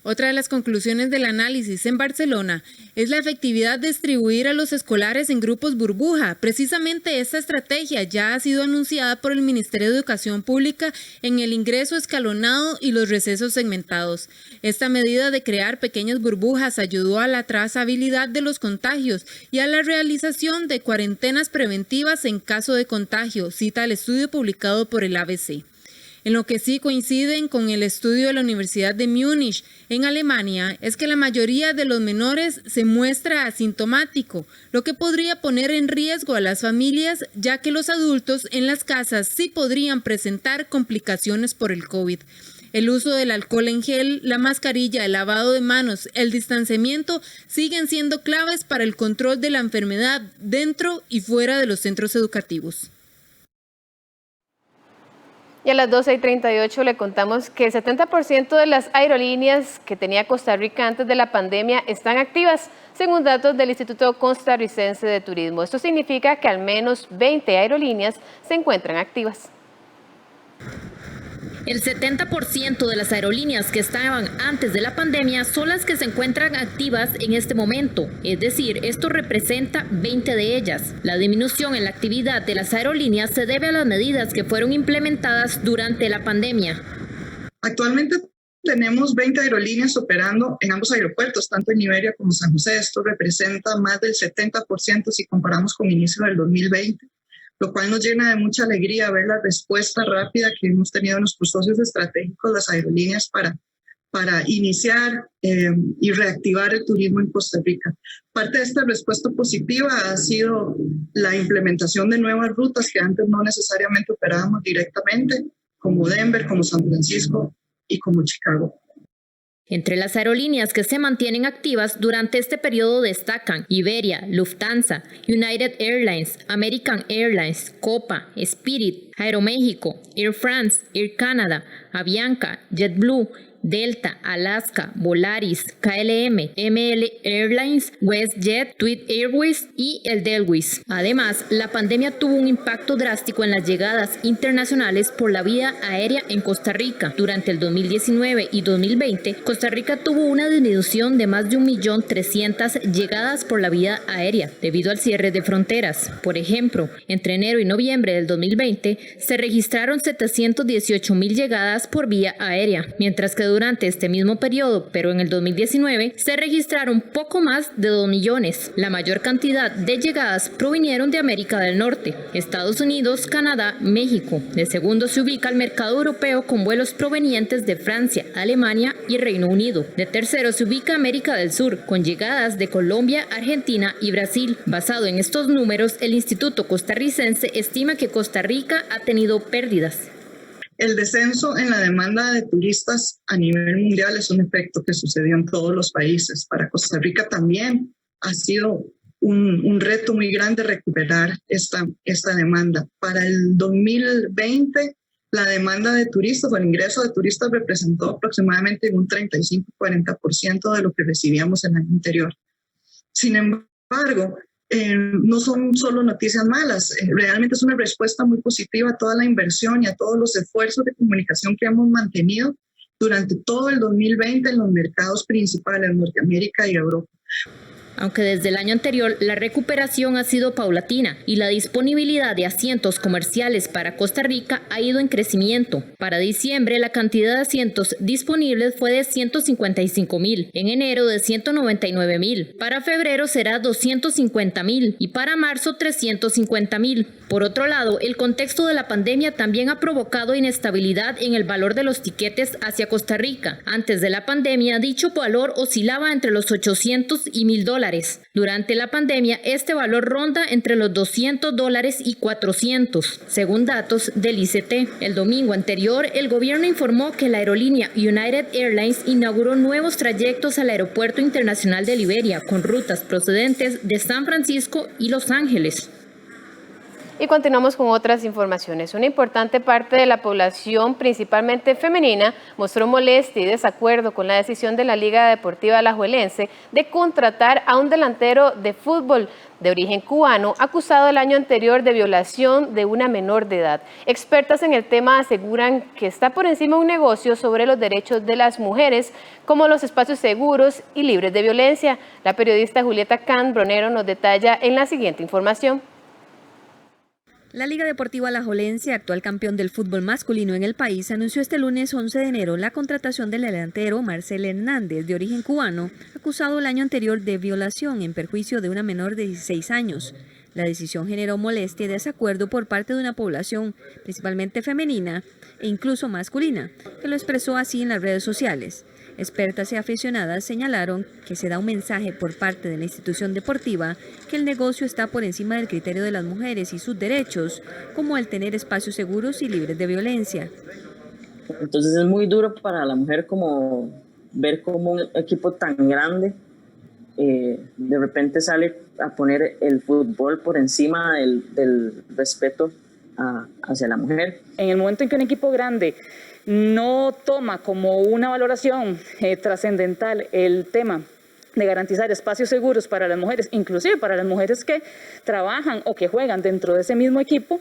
Otra de las conclusiones del análisis en Barcelona es la efectividad de distribuir a los escolares en grupos burbuja. Precisamente esta estrategia ya ha sido anunciada por el Ministerio de Educación Pública en el ingreso escalonado y los recesos segmentados. Esta medida de crear pequeñas burbujas ayudó a la trazabilidad de los contagios y a la realización de cuarentenas preventivas en caso de contagio, cita el estudio publicado por el ABC. En lo que sí coinciden con el estudio de la Universidad de Múnich en Alemania es que la mayoría de los menores se muestra asintomático, lo que podría poner en riesgo a las familias, ya que los adultos en las casas sí podrían presentar complicaciones por el COVID. El uso del alcohol en gel, la mascarilla, el lavado de manos, el distanciamiento siguen siendo claves para el control de la enfermedad dentro y fuera de los centros educativos. Y a las 12:38 le contamos que el 70% de las aerolíneas que tenía Costa Rica antes de la pandemia están activas, según datos del Instituto Costarricense de Turismo. Esto significa que al menos 20 aerolíneas se encuentran activas. El 70% de las aerolíneas que estaban antes de la pandemia son las que se encuentran activas en este momento, es decir, esto representa 20 de ellas. La disminución en la actividad de las aerolíneas se debe a las medidas que fueron implementadas durante la pandemia. Actualmente tenemos 20 aerolíneas operando en ambos aeropuertos, tanto en Iberia como San José. Esto representa más del 70% si comparamos con inicio del 2020. Lo cual nos llena de mucha alegría ver la respuesta rápida que hemos tenido nuestros socios estratégicos, las aerolíneas, para iniciar y reactivar el turismo en Costa Rica. Parte de esta respuesta positiva ha sido la implementación de nuevas rutas que antes no necesariamente operábamos directamente, como Denver, como San Francisco y como Chicago. Entre las aerolíneas que se mantienen activas durante este periodo destacan Iberia, Lufthansa, United Airlines, American Airlines, Copa, Spirit, Aeroméxico, Air France, Air Canada, Avianca, JetBlue, Delta, Alaska, Volaris, KLM, ML Airlines, WestJet, Tweet Airways y el Delwis. Además, la pandemia tuvo un impacto drástico en las llegadas internacionales por la vía aérea en Costa Rica. Durante el 2019 y 2020, Costa Rica tuvo una disminución de más de 1.300.000 llegadas por la vía aérea debido al cierre de fronteras. Por ejemplo, entre enero y noviembre del 2020 se registraron 718.000 llegadas por vía aérea, mientras que durante este mismo periodo, pero en el 2019, se registraron poco más de 2 millones. La mayor cantidad de llegadas provinieron de América del Norte, Estados Unidos, Canadá, México. De segundo se ubica el mercado europeo con vuelos provenientes de Francia, Alemania y Reino Unido. De tercero se ubica América del Sur, con llegadas de Colombia, Argentina y Brasil. Basado en estos números, el Instituto Costarricense estima que Costa Rica ha tenido pérdidas. El descenso en la demanda de turistas a nivel mundial es un efecto que sucedió en todos los países. Para Costa Rica también ha sido un reto muy grande recuperar esta demanda. Para el 2020, la demanda de turistas o el ingreso de turistas representó aproximadamente un 35-40% de lo que recibíamos el año anterior. Sin embargo, no son solo noticias malas, realmente es una respuesta muy positiva a toda la inversión y a todos los esfuerzos de comunicación que hemos mantenido durante todo el 2020 en los mercados principales, Norteamérica y Europa. Aunque desde el año anterior la recuperación ha sido paulatina y la disponibilidad de asientos comerciales para Costa Rica ha ido en crecimiento. Para diciembre la cantidad de asientos disponibles fue de 155.000, en enero de 199.000, para febrero será 250.000 y para marzo 350.000. Por otro lado, el contexto de la pandemia también ha provocado inestabilidad en el valor de los tiquetes hacia Costa Rica. Antes de la pandemia, dicho valor oscilaba entre los $800 y $1,000. Durante la pandemia, este valor ronda entre los $200 y $400, según datos del ICT. El domingo anterior, el gobierno informó que la aerolínea United Airlines inauguró nuevos trayectos al Aeropuerto Internacional de Liberia, con rutas procedentes de San Francisco y Los Ángeles. Y continuamos con otras informaciones. Una importante parte de la población, principalmente femenina, mostró molestia y desacuerdo con la decisión de la Liga Deportiva Alajuelense de contratar a un delantero de fútbol de origen cubano acusado el año anterior de violación de una menor de edad. Expertas en el tema aseguran que está por encima un negocio sobre los derechos de las mujeres, como los espacios seguros y libres de violencia. La periodista Julieta Can-Bronero nos detalla en la siguiente información. La Liga Deportiva Alajuelense, actual campeón del fútbol masculino en el país, anunció este lunes 11 de enero la contratación del delantero Marcel Hernández, de origen cubano, acusado el año anterior de violación en perjuicio de una menor de 16 años. La decisión generó molestia y desacuerdo por parte de una población, principalmente femenina e incluso masculina, que lo expresó así en las redes sociales. Expertas y aficionadas señalaron que se da un mensaje por parte de la institución deportiva que el negocio está por encima del criterio de las mujeres y sus derechos, como el tener espacios seguros y libres de violencia. Entonces es muy duro para la mujer como ver cómo un equipo tan grande de repente sale a poner el fútbol por encima del respeto hacia la mujer. En el momento en que un equipo grande no toma como una valoración trascendental el tema de garantizar espacios seguros para las mujeres, inclusive para las mujeres que trabajan o que juegan dentro de ese mismo equipo,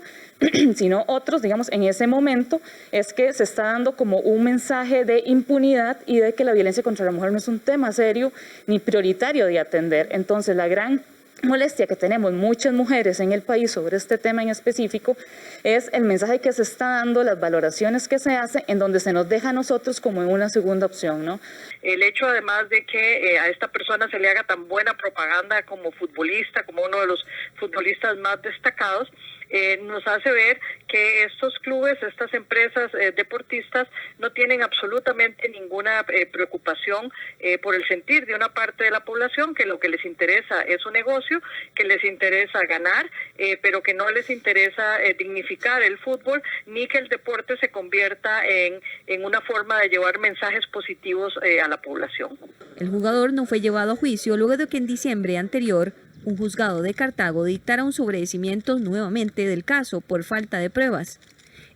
sino otros, digamos, en ese momento es que se está dando como un mensaje de impunidad y de que la violencia contra la mujer no es un tema serio ni prioritario de atender. Entonces, la gran molestia que tenemos muchas mujeres en el país sobre este tema en específico es el mensaje que se está dando, las valoraciones que se hacen, en donde se nos deja a nosotros como en una segunda opción, ¿no? El hecho además de que a esta persona se le haga tan buena propaganda como futbolista, como uno de los futbolistas más destacados, nos hace ver que estos clubes, estas empresas deportistas no tienen absolutamente ninguna preocupación por el sentir de una parte de la población, que lo que les interesa es un negocio, que les interesa ganar, pero que no les interesa dignificar el fútbol, ni que el deporte se convierta en una forma de llevar mensajes positivos a la población. El jugador no fue llevado a juicio luego de que en diciembre anterior un juzgado de Cartago dictara un sobreseimiento nuevamente del caso por falta de pruebas.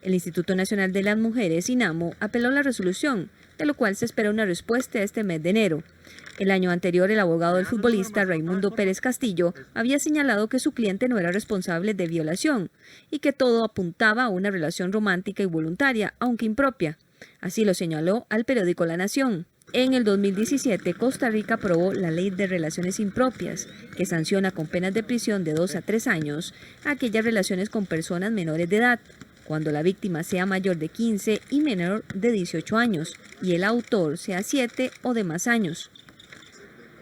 El Instituto Nacional de las Mujeres, INAMO, apeló la resolución, de lo cual se espera una respuesta este mes de enero. El año anterior, el abogado del futbolista Raimundo Pérez Castillo había señalado que su cliente no era responsable de violación y que todo apuntaba a una relación romántica y voluntaria, aunque impropia. Así lo señaló al periódico La Nación. En el 2017, Costa Rica aprobó la Ley de Relaciones Impropias, que sanciona con penas de prisión de 2 a 3 años aquellas relaciones con personas menores de edad, cuando la víctima sea mayor de 15 y menor de 18 años, y el autor sea 7 o de más años.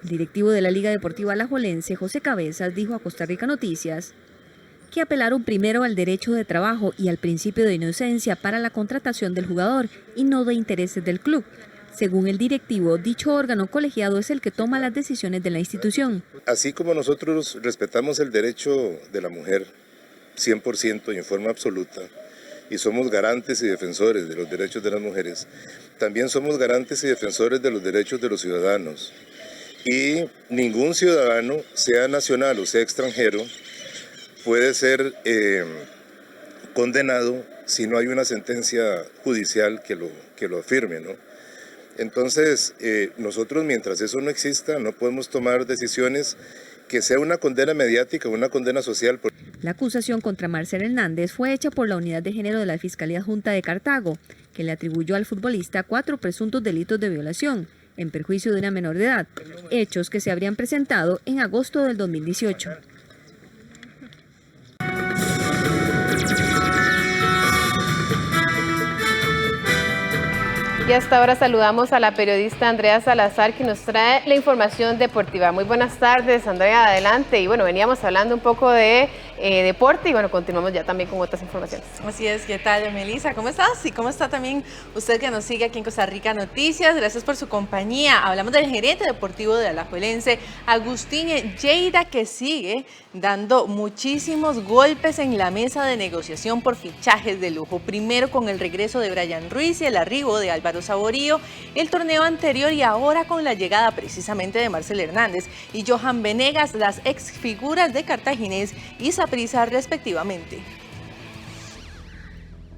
El directivo de la Liga Deportiva Alajuelense, José Cabezas, dijo a Costa Rica Noticias que apelaron primero al derecho de trabajo y al principio de inocencia para la contratación del jugador y no de intereses del club. Según el directivo, dicho órgano colegiado es el que toma las decisiones de la institución. Así como nosotros respetamos el derecho de la mujer 100% y en forma absoluta, y somos garantes y defensores de los derechos de las mujeres, también somos garantes y defensores de los derechos de los ciudadanos. Y ningún ciudadano, sea nacional o sea extranjero, puede ser condenado si no hay una sentencia judicial que lo afirme, ¿no? Entonces, nosotros mientras eso no exista, no podemos tomar decisiones que sea una condena mediática o una condena social. La acusación contra Marcel Hernández fue hecha por la Unidad de Género de la Fiscalía Adjunta de Cartago, que le atribuyó al futbolista 4 presuntos delitos de violación, en perjuicio de una menor de edad, hechos que se habrían presentado en agosto del 2018. Y hasta ahora saludamos a la periodista Andrea Salazar, que nos trae la información deportiva. Muy buenas tardes, Andrea, adelante. Y bueno, veníamos hablando un poco de deporte y bueno, continuamos ya también con otras informaciones. Así es, ¿qué tal, Melissa? ¿Cómo estás? Y cómo está también usted que nos sigue aquí en Costa Rica Noticias. Gracias por su compañía. Hablamos del gerente deportivo de Alajuelense, Agustín Lleida, que sigue dando muchísimos golpes en la mesa de negociación por fichajes de lujo. Primero con el regreso de Brian Ruiz y el arribo de Álvaro Saborío, el torneo anterior y ahora con la llegada precisamente de Marcel Hernández y Johan Venegas, las ex figuras de Cartaginés y Saprissa respectivamente.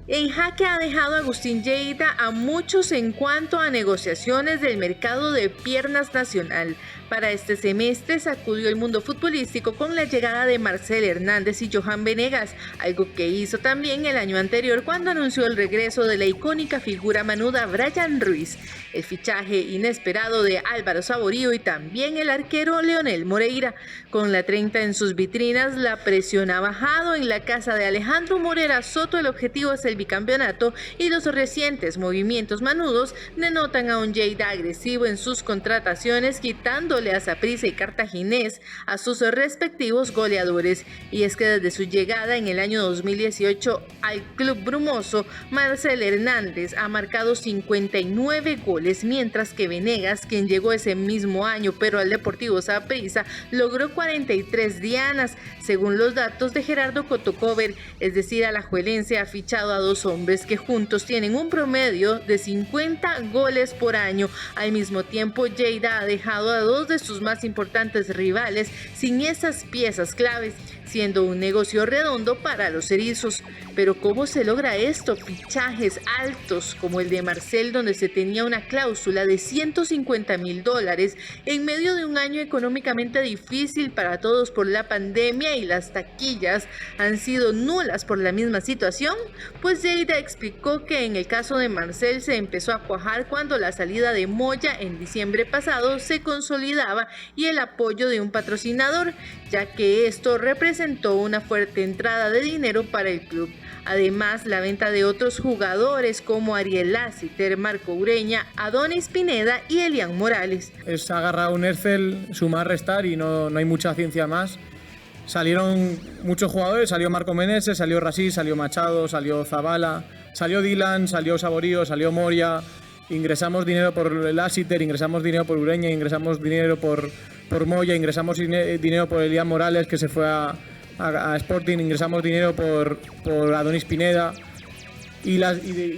En jaque ha dejado Agustín Lleida a muchos en cuanto a negociaciones del mercado de piernas nacional. Para este semestre sacudió el mundo futbolístico con la llegada de Marcel Hernández y Johan Venegas, algo que hizo también el año anterior cuando anunció el regreso de la icónica figura manuda Brian Ruiz, el fichaje inesperado de Álvaro Saborío y también el arquero Leonel Moreira. Con la 30 en sus vitrinas, la presión ha bajado en la casa de Alejandro Morera Soto. El objetivo es el bicampeonato y los recientes movimientos manudos denotan a un Lleida agresivo en sus contrataciones, quitándole a Saprissa y Cartaginés a sus respectivos goleadores. Y es que desde su llegada en el año 2018 al club brumoso, Marcel Hernández ha marcado 59 goles, mientras que Venegas, quien llegó ese mismo año pero al Deportivo Saprissa, logró 43 dianas. Según los datos de Gerardo Cotocover, es decir, Alajuelense ha fichado a 2 hombres que juntos tienen un promedio de 50 goles por año. Al mismo tiempo, Lleida ha dejado a 2 de sus más importantes rivales sin esas piezas claves, siendo un negocio redondo para los erizos. Pero ¿cómo se logra esto? Fichajes altos como el de Marcel, donde se tenía una cláusula de $150,000 en medio de un año económicamente difícil para todos por la pandemia, y las taquillas han sido nulas por la misma situación. Pues Lleida explicó que en el caso de Marcel se empezó a cuajar cuando la salida de Moya en diciembre pasado se consolidaba y el apoyo de un patrocinador, ya que esto representó una fuerte entrada de dinero para el club. Además, la venta de otros jugadores como Ariel Lassiter, Marco Ureña, Adonis Pineda y Elian Morales. Es agarrar un Excel, sumar, restar y no hay mucha ciencia más. Salieron muchos jugadores, salió Marco Meneses, salió Rasís, salió Machado, salió Zabala, salió Dylan, salió Saborío, salió Moria. Ingresamos dinero por Lassiter, ingresamos dinero por Ureña, ingresamos dinero por Moya, ingresamos dinero por Elian Morales, que se fue a Sporting, ingresamos dinero por Adonis Pineda. Y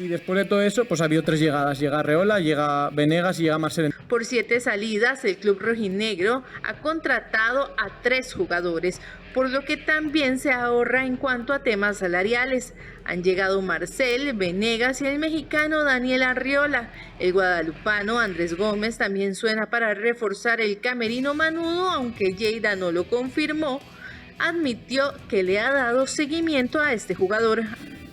después de todo eso, pues ha habido 3 llegadas. Llega Arreola, llega Venegas y llega Marcel. Por 7 salidas, el club rojinegro ha contratado a 3 jugadores. por lo que también se ahorra en cuanto a temas salariales. Han llegado Marcel, Venegas y el mexicano Daniel Arriola. El guadalupano Andrés Gómez también suena para reforzar el camerino manudo, aunque Lleida no lo confirmó. Admitió que le ha dado seguimiento a este jugador.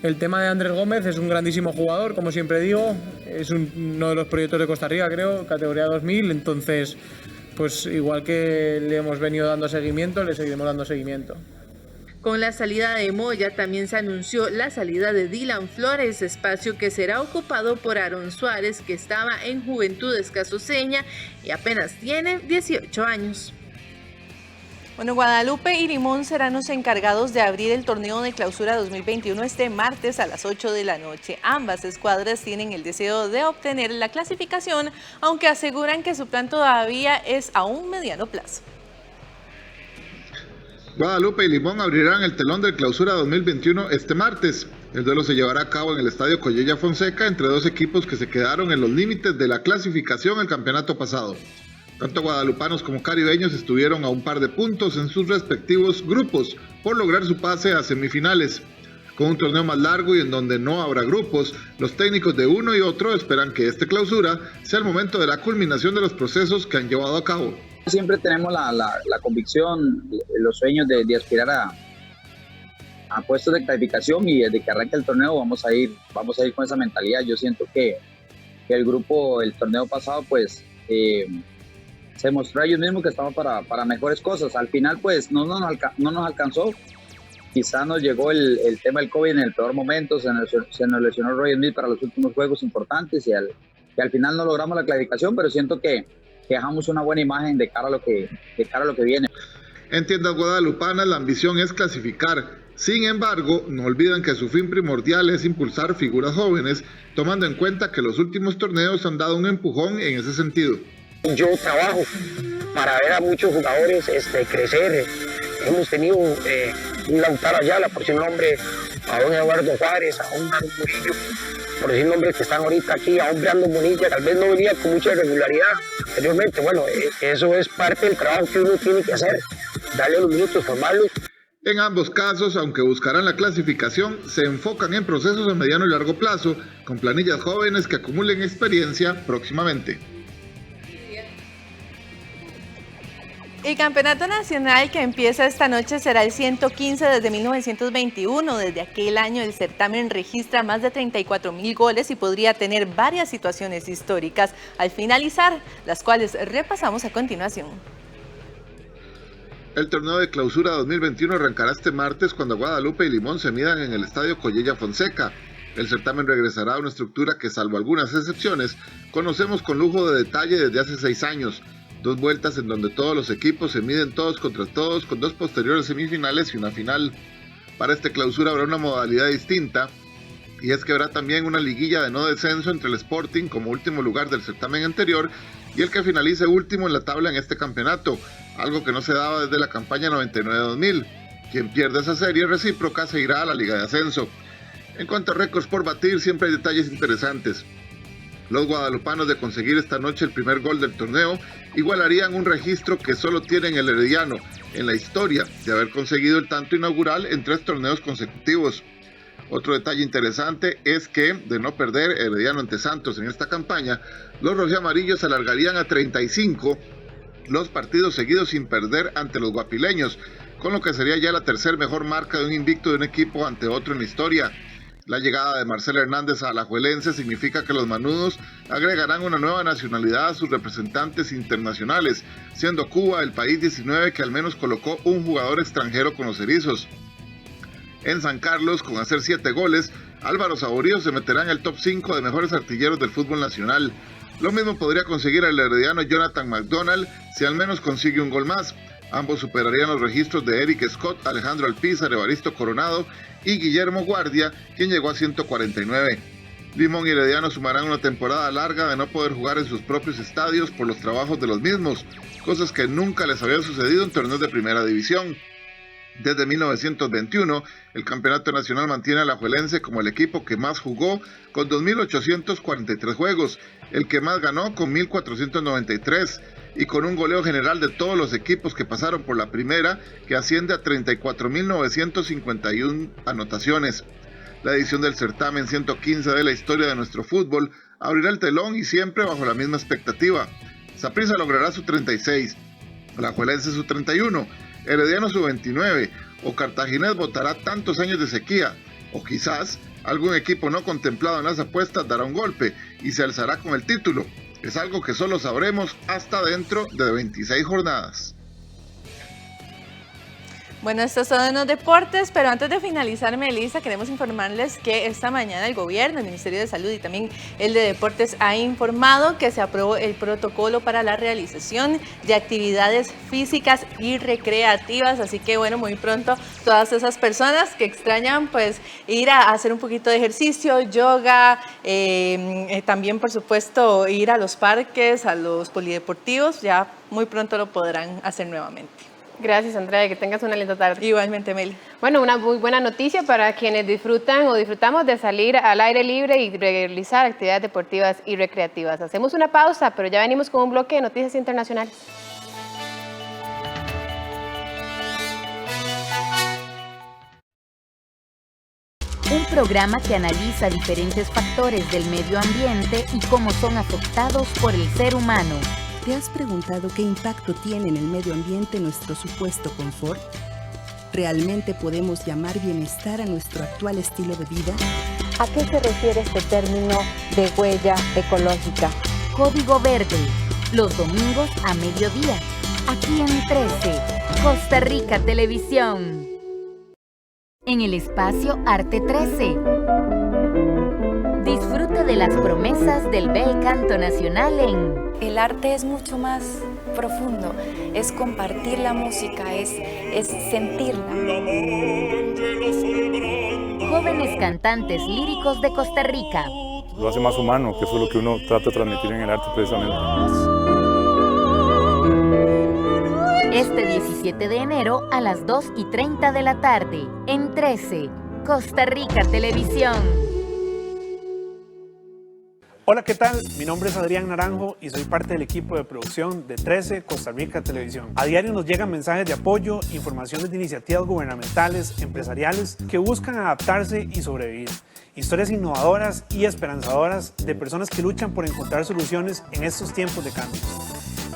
El tema de Andrés Gómez es un grandísimo jugador, como siempre digo, es uno de los proyectos de Costa Rica, creo, categoría 2000, entonces, pues igual que le hemos venido dando seguimiento, le seguiremos dando seguimiento. Con la salida de Moya también se anunció la salida de Dylan Flores, espacio que será ocupado por Aaron Suárez, que estaba en Juventudes Casoseña y apenas tiene 18 años. Bueno, Guadalupe y Limón serán los encargados de abrir el torneo de clausura 2021 este martes a las 8 de la noche. Ambas escuadras tienen el deseo de obtener la clasificación, aunque aseguran que su plan todavía es a un mediano plazo. Guadalupe y Limón abrirán el telón de clausura 2021 este martes. El duelo se llevará a cabo en el estadio Collella Fonseca entre dos equipos que se quedaron en los límites de la clasificación el campeonato pasado. Tanto guadalupanos como caribeños estuvieron a un par de puntos en sus respectivos grupos por lograr su pase a semifinales. Con un torneo más largo y en donde no habrá grupos, los técnicos de uno y otro esperan que este clausura sea el momento de la culminación de los procesos que han llevado a cabo. Siempre tenemos la convicción, los sueños de aspirar a puestos de clasificación, y desde que arranque el torneo vamos a ir con esa mentalidad. Yo siento que el grupo, el torneo pasado, pues se mostró a ellos mismos que estaban para mejores cosas. Al final pues no nos alcanzó, quizá nos llegó el tema del COVID en el peor momento, se nos lesionó Roy Smith para los últimos juegos importantes y al final no logramos la clasificación, pero siento que dejamos una buena imagen de cara a lo que viene. En tiendas guadalupanas la ambición es clasificar. Sin embargo, no olvidan que su fin primordial es impulsar figuras jóvenes, tomando en cuenta que los últimos torneos han dado un empujón en ese sentido. Yo trabajo para ver a muchos jugadores crecer. Hemos tenido un Lautaro Ayala, por decir un nombre, a un Eduardo Juárez, a un Aaron Murillo, por decir nombres que están ahorita aquí, a un Brandon Bonilla, tal vez no venía con mucha regularidad anteriormente. Bueno, eso es parte del trabajo que uno tiene que hacer, darle los minutos, formarlos. En ambos casos, aunque buscarán la clasificación, se enfocan en procesos a mediano y largo plazo, con planillas jóvenes que acumulen experiencia próximamente. El campeonato nacional que empieza esta noche será el 115 desde 1921. Desde aquel año el certamen registra más de 34.000 goles y podría tener varias situaciones históricas al finalizar, las cuales repasamos a continuación. El torneo de clausura 2021 arrancará este martes cuando Guadalupe y Limón se midan en el estadio Collella Fonseca. El certamen regresará a una estructura que, salvo algunas excepciones, conocemos con lujo de detalle desde hace 6 años. 2 vueltas en donde todos los equipos se miden todos contra todos, con 2 posteriores semifinales y una final. Para esta clausura habrá una modalidad distinta, y es que habrá también una liguilla de no descenso entre el Sporting como último lugar del certamen anterior y el que finalice último en la tabla en este campeonato, algo que no se daba desde la campaña 99-2000. Quien pierde esa serie recíproca se irá a la Liga de Ascenso. En cuanto a récords por batir, siempre hay detalles interesantes. Los guadalupanos, de conseguir esta noche el primer gol del torneo, igualarían un registro que solo tienen el Herediano en la historia de haber conseguido el tanto inaugural en 3 torneos consecutivos. Otro detalle interesante es que, de no perder Herediano ante Santos en esta campaña, los rojamarillos alargarían a 35 los partidos seguidos sin perder ante los guapileños, con lo que sería ya la tercer mejor marca de un invicto de un equipo ante otro en la historia. La llegada de Marcel Hernández a Alajuelense significa que los manudos agregarán una nueva nacionalidad a sus representantes internacionales, siendo Cuba el país 19 que al menos colocó un jugador extranjero con los erizos. En San Carlos, con hacer 7 goles, Álvaro Saborío se meterá en el top 5 de mejores artilleros del fútbol nacional. Lo mismo podría conseguir el herediano Jonathan McDonald si al menos consigue un gol más. Ambos superarían los registros de Eric Scott, Alejandro Alpizar, Evaristo Coronado y Guillermo Guardia, quien llegó a 149. Limón y Herediano sumarán una temporada larga de no poder jugar en sus propios estadios por los trabajos de los mismos, cosas que nunca les habían sucedido en torneos de primera división. Desde 1921, el Campeonato Nacional mantiene a Alajuelense como el equipo que más jugó con 2.843 juegos, el que más ganó con 1.493 y con un goleo general de todos los equipos que pasaron por la primera que asciende a 34.951 anotaciones. La edición del certamen 115 de la historia de nuestro fútbol abrirá el telón y siempre bajo la misma expectativa. Saprissa logrará su 36, Alajuelense su 31, Herediano su 29, o Cartaginés botará tantos años de sequía, o quizás algún equipo no contemplado en las apuestas dará un golpe y se alzará con el título. Es algo que solo sabremos hasta dentro de 26 jornadas. Bueno, estos son los deportes, pero antes de finalizar, Melissa, queremos informarles que esta mañana el gobierno, el Ministerio de Salud y también el de Deportes ha informado que se aprobó el protocolo para la realización de actividades físicas y recreativas, así que bueno, muy pronto todas esas personas que extrañan pues ir a hacer un poquito de ejercicio, yoga, también por supuesto ir a los parques, a los polideportivos, ya muy pronto lo podrán hacer nuevamente. Gracias, Andrea, que tengas una linda tarde. Igualmente, Meli. Bueno, una muy buena noticia para quienes disfrutan o disfrutamos de salir al aire libre y realizar actividades deportivas y recreativas. Hacemos una pausa, pero ya venimos con un bloque de noticias internacionales. Un programa que analiza diferentes factores del medio ambiente y cómo son afectados por el ser humano. ¿Te has preguntado qué impacto tiene en el medio ambiente nuestro supuesto confort? ¿Realmente podemos llamar bienestar a nuestro actual estilo de vida? ¿A qué se refiere este término de huella ecológica? Código Verde, los domingos a mediodía, aquí en 13, Costa Rica Televisión. En el espacio Arte 13. Disfrute de las promesas del bel canto nacional en... El arte es mucho más profundo, es compartir la música, es sentirla. Jóvenes cantantes líricos de Costa Rica. Lo hace más humano, que eso es lo que uno trata de transmitir en el arte precisamente. Este 17 de enero a las 2:30 de la tarde, en 13, Costa Rica Televisión. Hola, ¿qué tal? Mi nombre es Adrián Naranjo y soy parte del equipo de producción de 13 Costa Rica Televisión. A diario nos llegan mensajes de apoyo, informaciones de iniciativas gubernamentales, empresariales que buscan adaptarse y sobrevivir. Historias innovadoras y esperanzadoras de personas que luchan por encontrar soluciones en estos tiempos de cambio.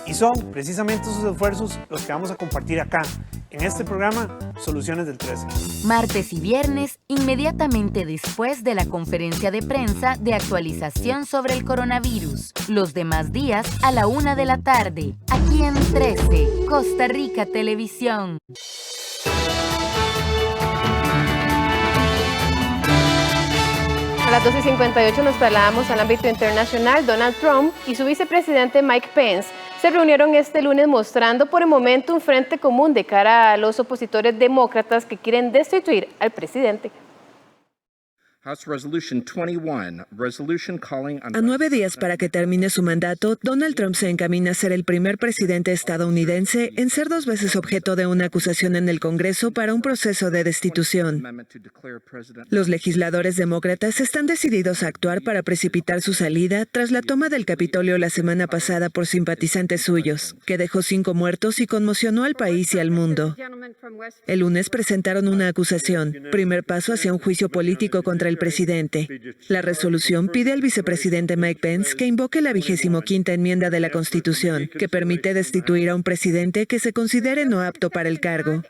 Y son precisamente esos esfuerzos los que vamos a compartir acá, en este programa Soluciones del 13. Martes y viernes, inmediatamente después de la conferencia de prensa de actualización sobre el coronavirus. Los demás días a la 1 de la tarde, aquí en 13, Costa Rica Televisión. A las 12:58 nos trasladamos al ámbito internacional. Donald Trump y su vicepresidente Mike Pence se reunieron este lunes mostrando por el momento un frente común de cara a los opositores demócratas que quieren destituir al presidente. House Resolution 21, resolution calling on... A 9 días para que termine su mandato, Donald Trump se encamina a ser el primer presidente estadounidense en ser 2 veces objeto de una acusación en el Congreso para un proceso de destitución. Los legisladores demócratas están decididos a actuar para precipitar su salida tras la toma del Capitolio la semana pasada por simpatizantes suyos, que dejó 5 muertos y conmocionó al país y al mundo. El lunes presentaron una acusación, primer paso hacia un juicio político contra el presidente. La resolución pide al vicepresidente Mike Pence que invoque la 25ª enmienda de la Constitución, que permite destituir a un presidente que se considere no apto para el cargo.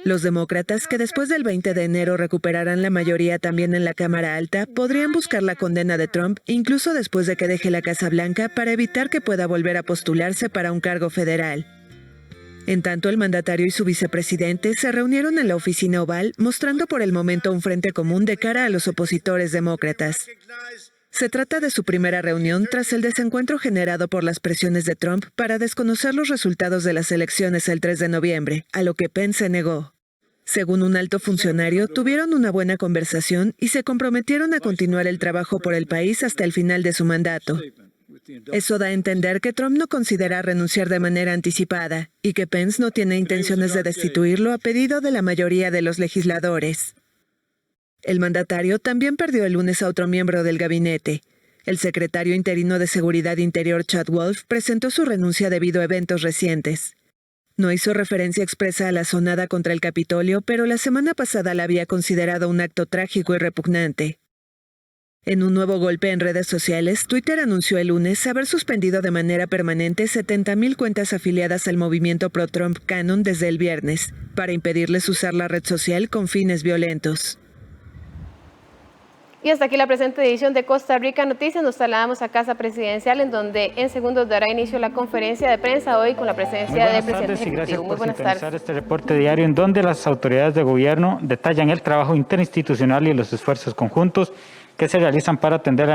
Los demócratas, que después del 20 de enero recuperarán la mayoría también en la Cámara Alta, podrían buscar la condena de Trump incluso después de que deje la Casa Blanca para evitar que pueda volver a postularse para un cargo federal. En tanto, el mandatario y su vicepresidente se reunieron en la oficina oval, mostrando por el momento un frente común de cara a los opositores demócratas. Se trata de su primera reunión tras el desencuentro generado por las presiones de Trump para desconocer los resultados de las elecciones el 3 de noviembre, a lo que Pence se negó. Según un alto funcionario, tuvieron una buena conversación y se comprometieron a continuar el trabajo por el país hasta el final de su mandato. Eso da a entender que Trump no considera renunciar de manera anticipada y que Pence no tiene intenciones de destituirlo a pedido de la mayoría de los legisladores. El mandatario también perdió el lunes a otro miembro del gabinete. El secretario interino de Seguridad Interior, Chad Wolf, presentó su renuncia debido a eventos recientes. No hizo referencia expresa a la asonada contra el Capitolio, pero la semana pasada la había considerado un acto trágico y repugnante. En un nuevo golpe en redes sociales, Twitter anunció el lunes haber suspendido de manera permanente 70,000 cuentas afiliadas al movimiento pro-Trump Canon desde el viernes, para impedirles usar la red social con fines violentos. Y hasta aquí la presente edición de Costa Rica Noticias. Nos trasladamos a Casa Presidencial, en donde en segundos dará inicio la conferencia de prensa hoy con la presencia del presidente ejecutivo. Muy buenas tardes. Este reporte diario en donde las autoridades de gobierno detallan el trabajo interinstitucional y los esfuerzos conjuntos que se realizan para atender a